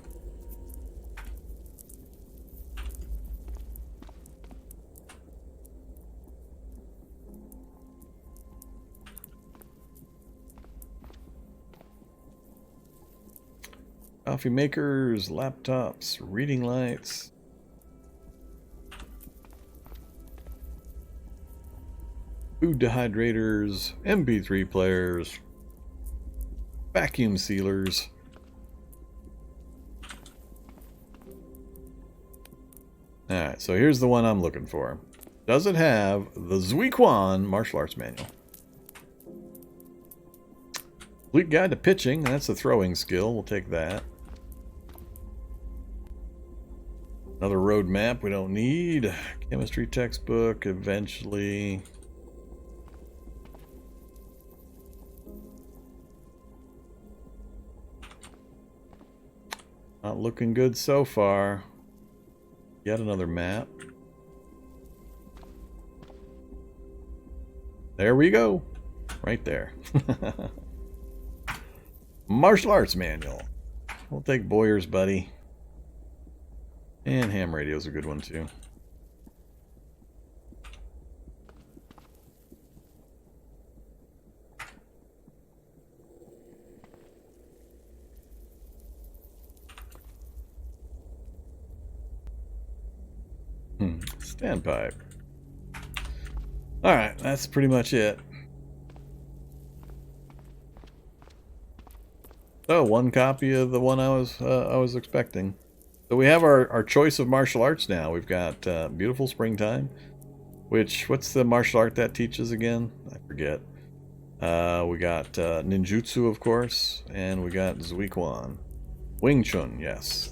Coffee makers, laptops, reading lights. Food dehydrators, MP3 players, vacuum sealers. Alright, so here's the one I'm looking for. Does it have the Zuiquan martial arts manual? Complete guide to pitching, that's a throwing skill, we'll take that. Another road map we don't need. Chemistry textbook, eventually. Not looking good so far. Yet another map. There we go. Right there. Martial arts manual. We'll take Boyer's buddy. And ham radio's a good one too. Standpipe. Alright, that's pretty much it. So, one copy of the one I was expecting. So we have our choice of martial arts now. We've got Beautiful Springtime, which, what's the martial art that teaches again? I forget. We got Ninjutsu, of course, and we got Zuiquan. Wing Chun, yes.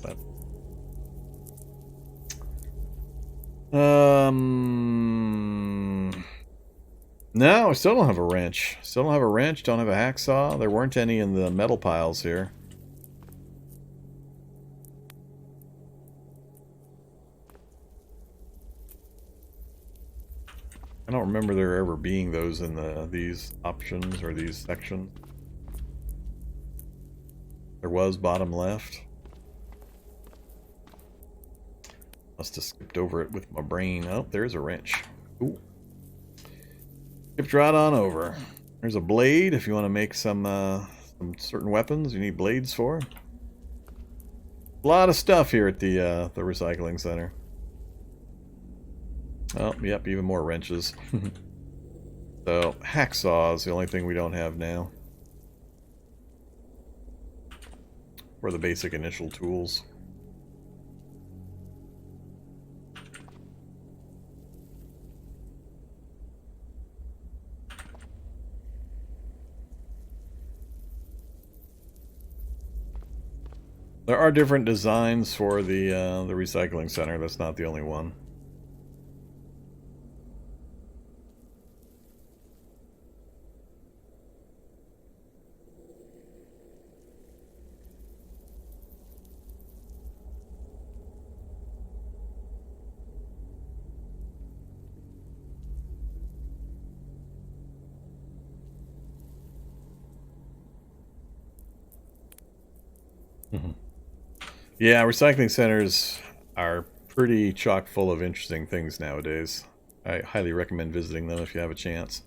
No, I still don't have a wrench. Still don't have a wrench, don't have a hacksaw. There weren't any in the metal piles here. I don't remember there ever being those in these options or these sections. There was bottom left. Must have skipped over it with my brain. Oh, there's a wrench. Ooh. Skipped right on over. There's a blade if you want to make some certain weapons you need blades for. A lot of stuff here at the recycling center. Oh, yep, even more wrenches. So, hacksaw is the only thing we don't have now. Or the basic initial tools. There are different designs for the recycling center. That's not the only one. Yeah, recycling centers are pretty chock full of interesting things nowadays. I highly recommend visiting them if you have a chance.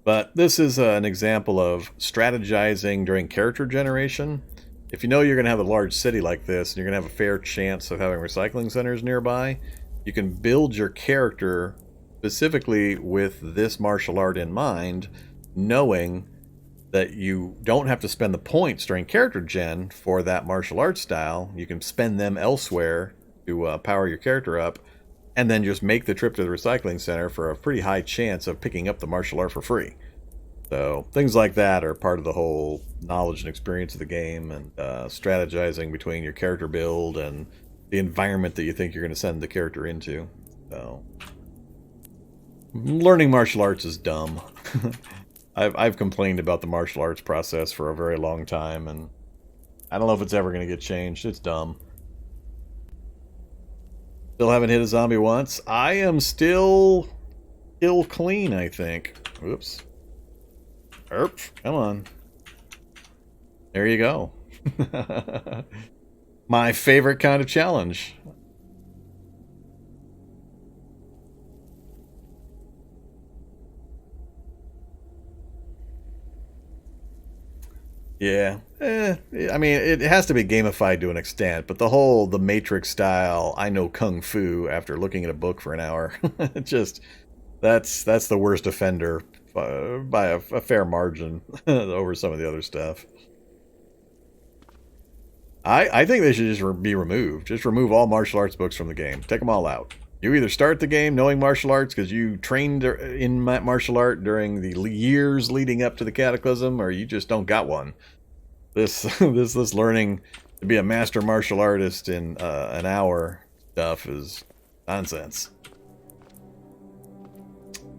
But this is an example of strategizing during character generation. If you know you're going to have a large city like this, and you're going to have a fair chance of having recycling centers nearby, you can build your character specifically with this martial art in mind, knowing that you don't have to spend the points during character gen for that martial arts style. You can spend them elsewhere to power your character up, and then just make the trip to the recycling center for a pretty high chance of picking up the martial art for free. So things like that are part of the whole knowledge and experience of the game, and strategizing between your character build and the environment that you think you're going to send the character into. So learning martial arts is dumb. I've complained about the martial arts process for a very long time, and I don't know if it's ever going to get changed. It's dumb. Still haven't hit a zombie once. I am still kill clean, I think. Oops. Erp, come on. There you go. My favorite kind of challenge. Yeah. I mean, it has to be gamified to an extent, but the Matrix style, I know Kung Fu after looking at a book for an hour. Just, that's the worst offender by a fair margin over some of the other stuff. I think they should just be removed. Just remove all martial arts books from the game. Take them all out. You either start the game knowing martial arts because you trained in martial art during the years leading up to the Cataclysm, or you just don't got one. This learning to be a master martial artist in an hour stuff is nonsense.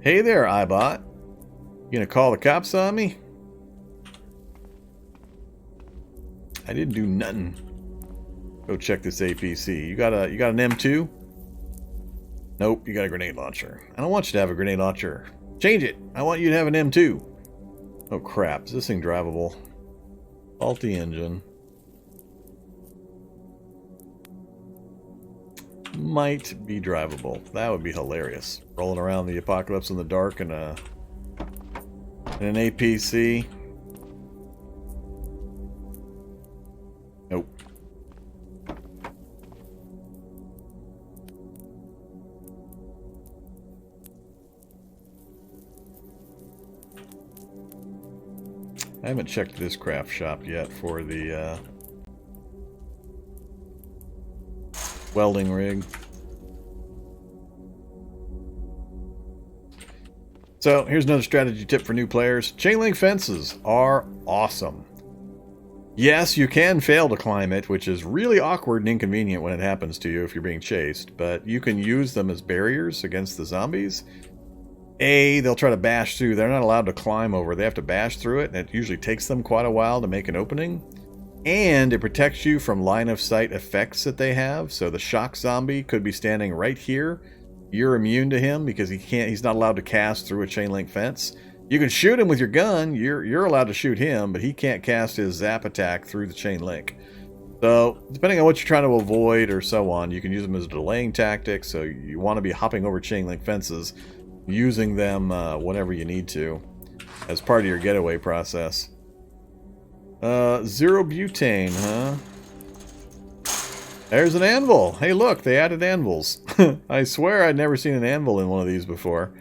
Hey there, iBot. You gonna call the cops on me? I didn't do nothing. Go check this APC. You got an M2? Nope, you got a grenade launcher. I don't want you to have a grenade launcher. Change it. I want you to have an M2. Oh crap, is this thing drivable? Faulty engine. Might be drivable. That would be hilarious. Rolling around the apocalypse in the dark in an APC. Nope. I haven't checked this craft shop yet for the welding rig. So here's another strategy tip for new players. Chain link fences are awesome. Yes, you can fail to climb it, which is really awkward and inconvenient when it happens to you if you're being chased, but you can use them as barriers against the zombies. They'll try to bash through. They're not allowed to climb over. They have to bash through it, and it usually takes them quite a while to make an opening. And it protects you from line of sight effects that they have. So the shock zombie could be standing right here. You're immune to him because he's not allowed to cast through a chain link fence. You can shoot him with your gun. You're allowed to shoot him, but he can't cast his zap attack through the chain link. So depending on what you're trying to avoid or so on, you can use them as a delaying tactic. So you want to be hopping over chain link fences, using them whenever you need to as part of your getaway process. Zero butane, huh? There's an anvil. Hey, look, they added anvils. I swear I'd never seen an anvil in one of these before.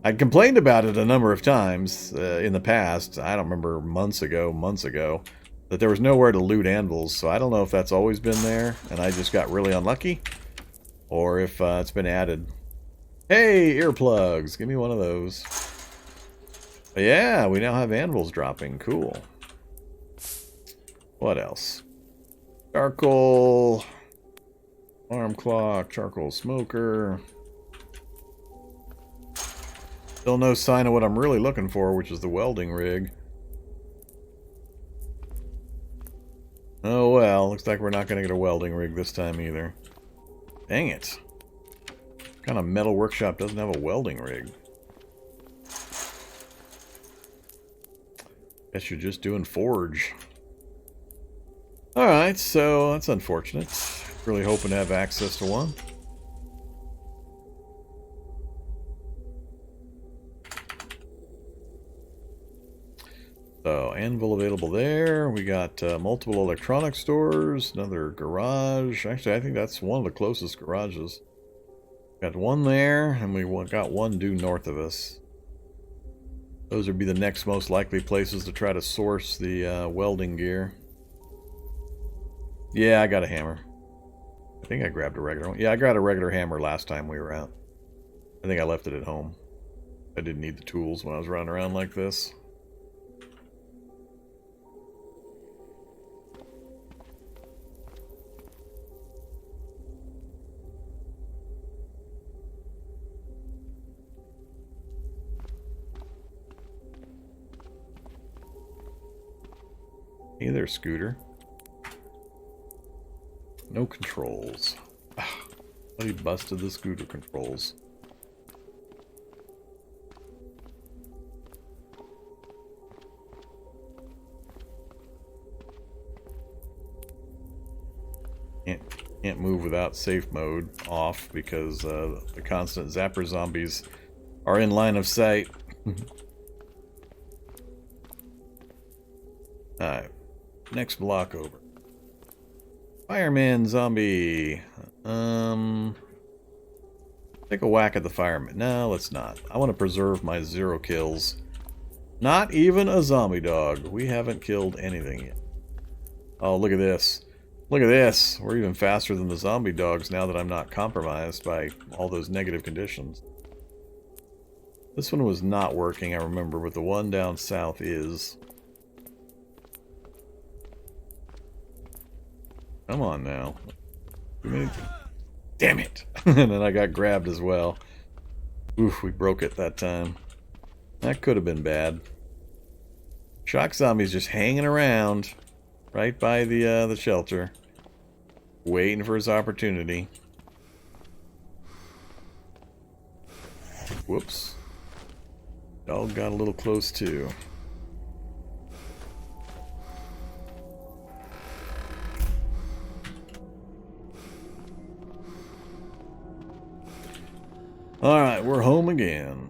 I'd complained about it a number of times in the past. I don't remember, months ago, that there was nowhere to loot anvils. So I don't know if that's always been there and I just got really unlucky, or if it's been added. Hey, earplugs. Give me one of those. But yeah, we now have anvils dropping. Cool. What else? Charcoal. Alarm clock. Charcoal smoker. Still no sign of what I'm really looking for, which is the welding rig. Oh well, looks like we're not going to get a welding rig this time either. Dang it. What kind of metal workshop doesn't have a welding rig? Guess you're just doing forge. Alright, so that's unfortunate. Really hoping to have access to one. So, anvil available there. We got multiple electronic stores, another garage. Actually, I think that's one of the closest garages. Got one there, and we got one due north of us. Those would be the next most likely places to try to source the welding gear. Yeah, I got a hammer. I think I grabbed a regular one. Yeah, I grabbed a regular hammer last time we were out. I think I left it at home. I didn't need the tools when I was running around like this. Hey there, Scooter. No controls. He busted the scooter controls. Can't move without safe mode off because the constant zapper zombies are in line of sight. Alright, next block over. Fireman zombie. Take a whack at the fireman. No, let's not. I want to preserve my 0 kills. Not even a zombie dog. We haven't killed anything yet. Oh, look at this. Look at this. We're even faster than the zombie dogs now that I'm not compromised by all those negative conditions. This one was not working, I remember, but the one down south is. Come on now. Damn it! And then I got grabbed as well. Oof, we broke it that time. That could have been bad. Shock zombie's just hanging around right by the shelter, waiting for his opportunity. Whoops. Dog got a little close too. Alright, we're home again.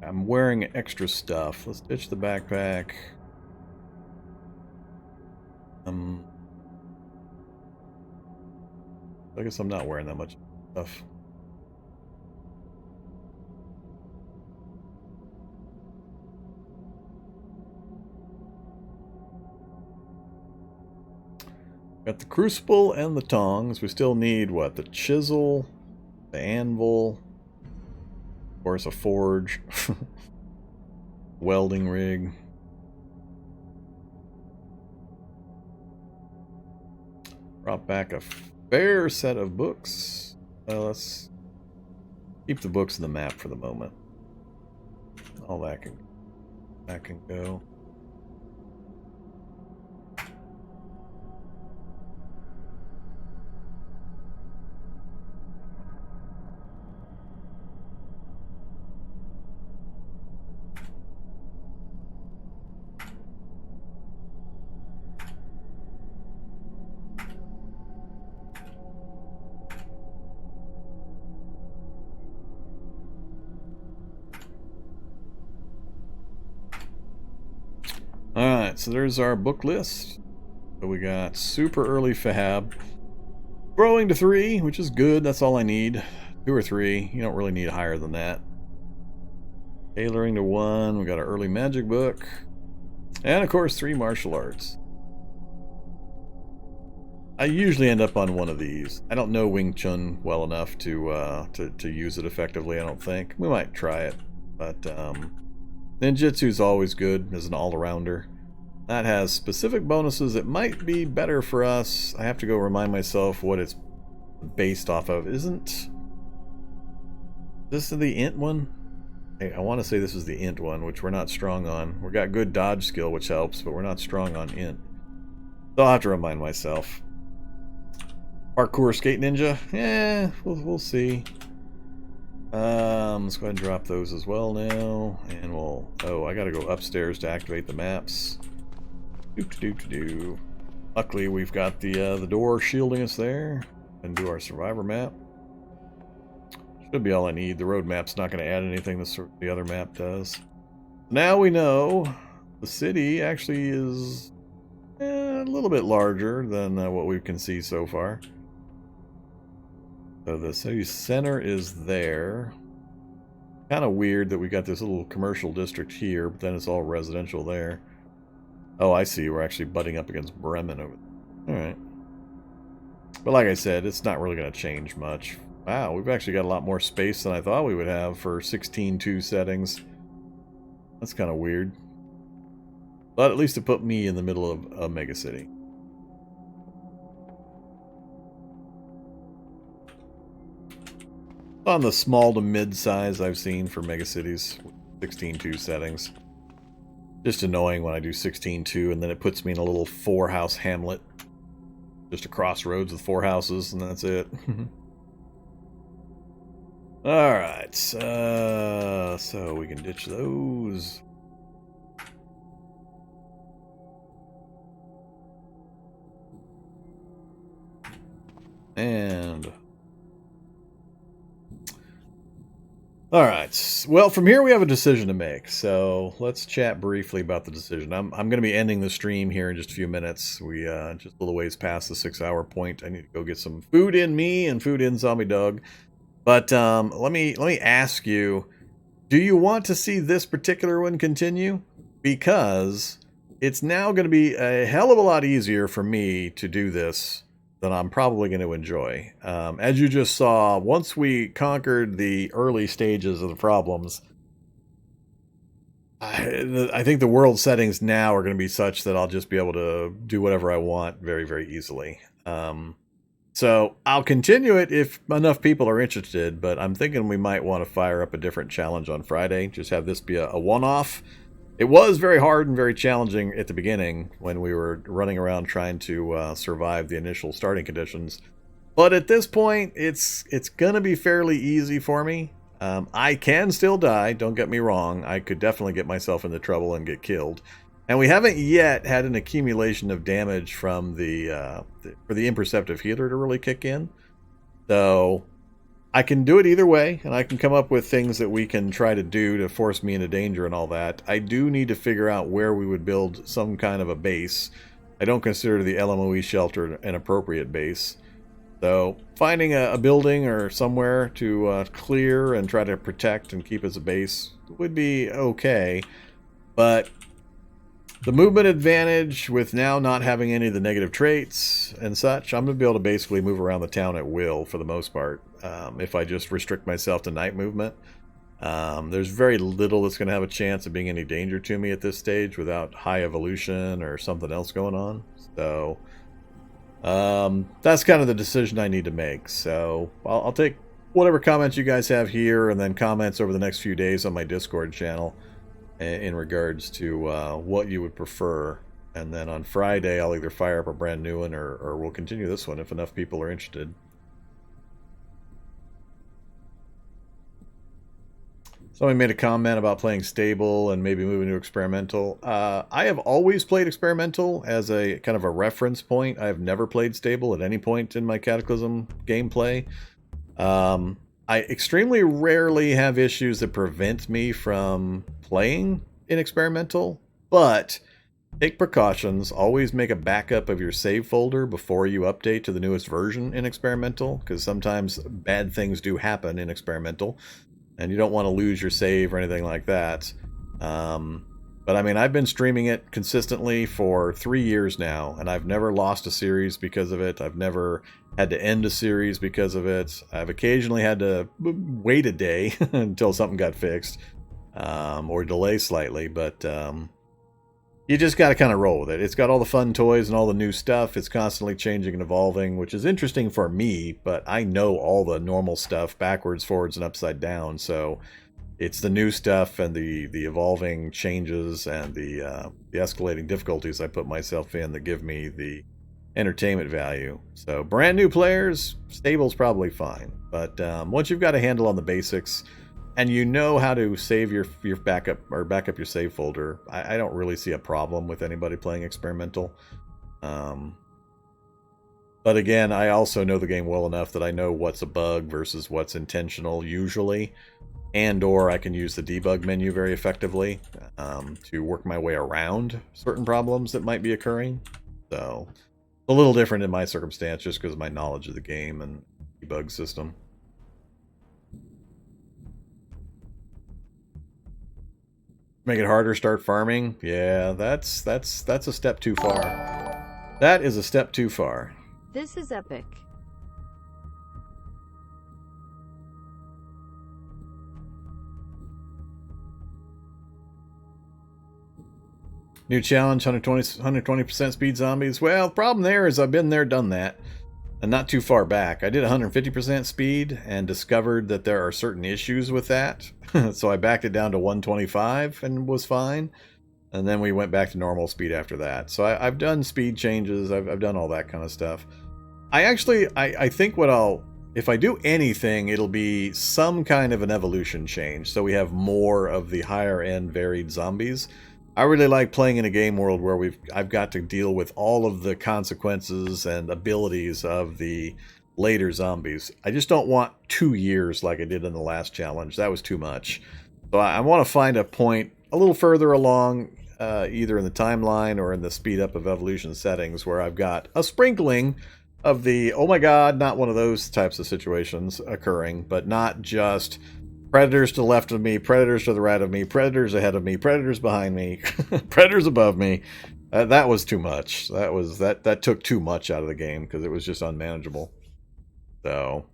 I'm wearing extra stuff. Let's ditch the backpack. I guess I'm not wearing that much stuff. Got the crucible and the tongs. We still need, what, the chisel, the anvil, of course a forge, welding rig. Brought back a fair set of books. Let's keep the books and the map for the moment. All that can go. Alright, so there's our book list. So we got super early fab. Growing to 3, which is good. That's all I need. 2 or 3. You don't really need higher than that. Tailoring to 1. We got our early magic book. And of course 3 martial arts. I usually end up on one of these. I don't know Wing Chun well enough to use it effectively, I don't think. We might try it. But Ninjutsu is always good as an all-arounder. That has specific bonuses. It might be better for us. I have to go remind myself what it's based off of. Isn't this the int one? Hey, I want to say this is the int one, which we're not strong on. We got good dodge skill, which helps, but we're not strong on int. So I'll have to remind myself. Parkour skate ninja? Yeah, we'll see. Let's go ahead and drop those as well now, and we'll. Oh, I gotta go upstairs to activate the maps. Luckily, we've got the door shielding us there, and do our survivor map. Should be all I need. The road map's not going to add anything the other map does. Now we know the city actually is a little bit larger than what we can see so far. So the city center is there. Kind of weird that we got this little commercial district here, but then it's all residential there. Oh, I see. We're actually butting up against Bremen over there. Alright. But like I said, it's not really going to change much. Wow, we've actually got a lot more space than I thought we would have for 16.2 settings. That's kind of weird. But at least it put me in the middle of a mega city. On the small to mid size I've seen for megacities, 16.2 settings. Just annoying when I do 16.2 and then it puts me in a little 4-house hamlet. Just a crossroads with 4 houses and that's it. Alright, so we can ditch those. And... Alright, well, from here we have a decision to make, so let's chat briefly about the decision. I'm going to be ending the stream here in just a few minutes. We just a little ways past the 6-hour point. I need to go get some food in me and food in Zombie Dog. But let me ask you, do you want to see this particular one continue? Because it's now going to be a hell of a lot easier for me to do this than I'm probably going to enjoy. As you just saw, once we conquered the early stages of the problems, I think the world settings now are going to be such that I'll just be able to do whatever I want very, very easily. So I'll continue it if enough people are interested, but I'm thinking we might want to fire up a different challenge on Friday. Just have this be a one-off. It was very hard and very challenging at the beginning when we were running around trying to survive the initial starting conditions. But at this point, it's going to be fairly easy for me. I can still die, don't get me wrong. I could definitely get myself into trouble and get killed. And we haven't yet had an accumulation of damage from for the imperceptive healer to really kick in. So I can do it either way, and I can come up with things that we can try to do to force me into danger and all that. I do need to figure out where we would build some kind of a base. I don't consider the LMOE shelter an appropriate base. So finding a building or somewhere to clear and try to protect and keep as a base would be okay. But the movement advantage with now not having any of the negative traits and such, I'm going to be able to basically move around the town at will for the most part. If I just restrict myself to night movement, there's very little that's going to have a chance of being any danger to me at this stage without high evolution or something else going on. So that's kind of the decision I need to make. So I'll take whatever comments you guys have here and then comments over the next few days on my Discord channel in regards to what you would prefer. And then on Friday, I'll either fire up a brand new one or we'll continue this one if enough people are interested. Somebody made a comment about playing stable and maybe moving to experimental. I have always played experimental as a kind of a reference point. I have never played stable at any point in my Cataclysm gameplay. I extremely rarely have issues that prevent me from playing in experimental, but take precautions. Always make a backup of your save folder before you update to the newest version in experimental, because sometimes bad things do happen in experimental. And you don't want to lose your save or anything like that. But I mean, I've been streaming it consistently for 3 years now, and I've never lost a series because of it. I've never had to end a series because of it. I've occasionally had to wait a day until something got fixed, or delay slightly, but you just got to kind of roll with it. It's got all the fun toys and all the new stuff. It's constantly changing and evolving, which is interesting for me, but I know all the normal stuff backwards, forwards, and upside down, so it's the new stuff and the evolving changes and the escalating difficulties I put myself in that give me the entertainment value. So brand new players, stable's probably fine, but once you've got a handle on the basics and you know how to save your backup or back up your save folder, I don't really see a problem with anybody playing experimental. But again, I also know the game well enough that I know what's a bug versus what's intentional usually, and or I can use the debug menu very effectively to work my way around certain problems that might be occurring. So a little different in my circumstance just because of my knowledge of the game and debug system. Make it harder, start farming. Yeah, that's a step too far. That is a step too far. This is epic. New challenge, 120% speed zombies. Well, the problem there is I've been there, done that. And not too far back. I did 150% speed and discovered that there are certain issues with that. So I backed it down to 125 and was fine. And then we went back to normal speed after that. So I've done speed changes. I've done all that kind of stuff. I think what I'll if I do anything, it'll be some kind of an evolution change, so we have more of the higher end varied zombies. I really like playing in a game world where I've got to deal with all of the consequences and abilities of the later zombies. I just don't want 2 years like I did in the last challenge. That was too much. So I want to find a point a little further along, either in the timeline or in the speed up of evolution settings, where I've got a sprinkling of the, oh my god, not one of those types of situations occurring, but not just predators to the left of me, predators to the right of me, predators ahead of me, predators behind me, predators above me. That was too much. That took too much out of the game because it was just unmanageable. So,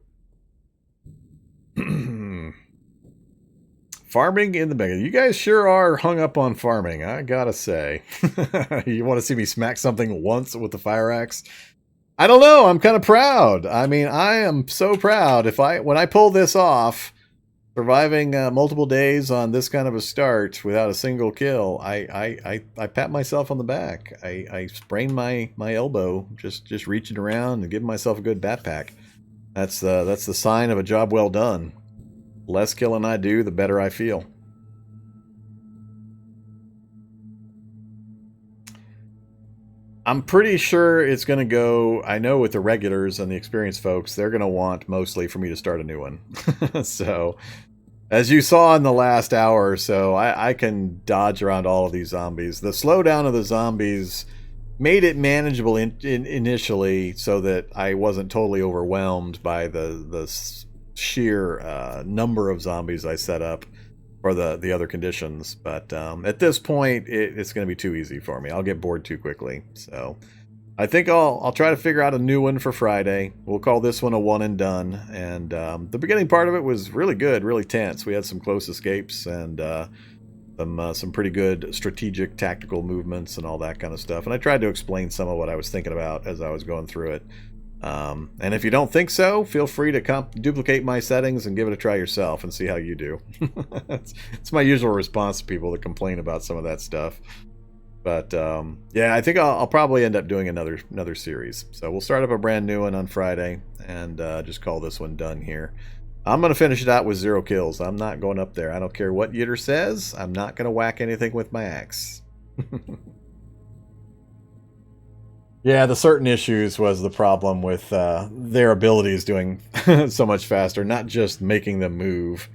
farming in the mega. You guys sure are hung up on farming, I gotta say. You want to see me smack something once with the fire axe? I don't know. I'm kind of proud. I mean, I am so proud. When I pull this off, surviving multiple days on this kind of a start without a single kill, I pat myself on the back. I sprained my elbow just reaching around and giving myself a good backpack. That's the sign of a job well done. Less killing I do, the better I feel. I'm pretty sure it's going to go, I know with the regulars and the experienced folks, they're going to want mostly for me to start a new one. So, as you saw in the last hour or so, I can dodge around all of these zombies. The slowdown of the zombies made it manageable initially so that I wasn't totally overwhelmed by the sheer number of zombies I set up for the other conditions. But at this point, it's going to be too easy for me. I'll get bored too quickly. So I think I'll try to figure out a new one for Friday. We'll call this one a one and done. And the beginning part of it was really good, really tense. We had some close escapes and some pretty good strategic tactical movements and all that kind of stuff. And I tried to explain some of what I was thinking about as I was going through it. And if you don't think so, feel free to duplicate my settings and give it a try yourself and see how you do. It's my usual response to people that complain about some of that stuff. But yeah, I think I'll probably end up doing another series. So we'll start up a brand new one on Friday and just call this one done here. I'm going to finish it out with 0 kills. I'm not going up there. I don't care what Yitter says. I'm not going to whack anything with my axe. Yeah, the certain issues was the problem with their abilities doing so much faster, not just making them move.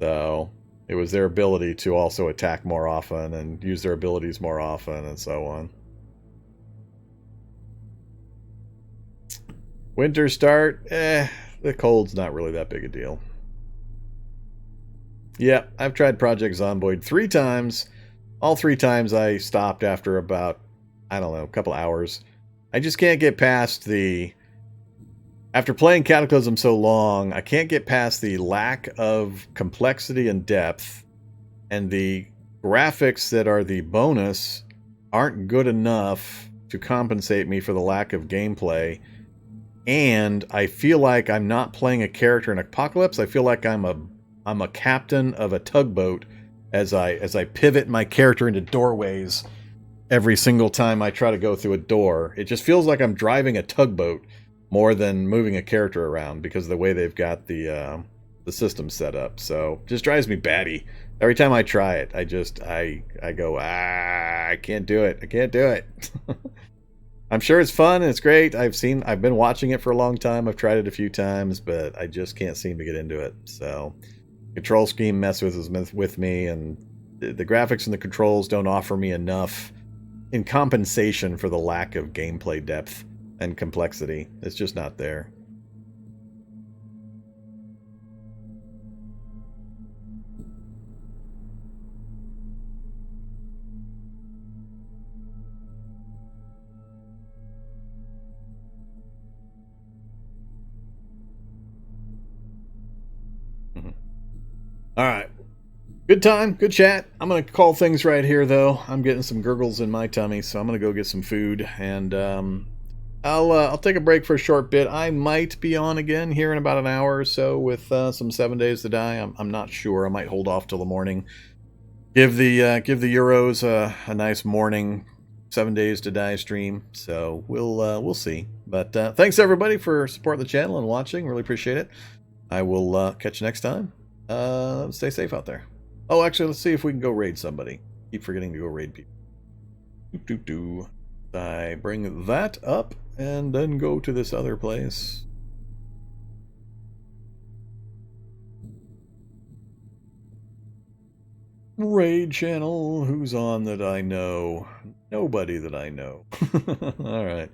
So it was their ability to also attack more often and use their abilities more often and so on. Winter start, the cold's not really that big a deal. Yeah, I've tried Project Zomboid 3 times. All 3 times I stopped after about, I don't know, a couple hours. I just can't get past after playing Cataclysm so long, I can't get past the lack of complexity and depth, and the graphics that are the bonus aren't good enough to compensate me for the lack of gameplay. And I feel like I'm not playing a character in Apocalypse. I feel like I'm a captain of a tugboat as I pivot my character into doorways every single time I try to go through a door. It just feels like I'm driving a tugboat more than moving a character around because of the way they've got the system set up. So just drives me batty. Every time I try it, I go, I can't do it. I can't do it. I'm sure it's fun and it's great. I've been watching it for a long time. I've tried it a few times, but I just can't seem to get into it. So control scheme messes with me, and the graphics and the controls don't offer me enough in compensation for the lack of gameplay depth and complexity. It's just not there. All right. Good time, good chat. I'm going to call things right here, though. I'm getting some gurgles in my tummy, so I'm going to go get some food, and I'll take a break for a short bit. I might be on again here in about an hour or so with some 7 Days to Die. I'm not sure. I might hold off till the morning. Give the Euros a nice morning 7 days to die stream, so we'll see. But thanks everybody for supporting the channel and watching. Really appreciate it. I will catch you next time. Stay safe out there. Oh, actually, let's see if we can go raid somebody. Keep forgetting to go raid people. I bring that up and then go to this other place. Raid channel. Who's on that I know? Nobody that I know. Alright.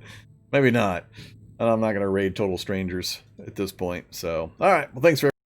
Maybe not. I'm not going to raid total strangers at this point. So, alright. Well, thanks for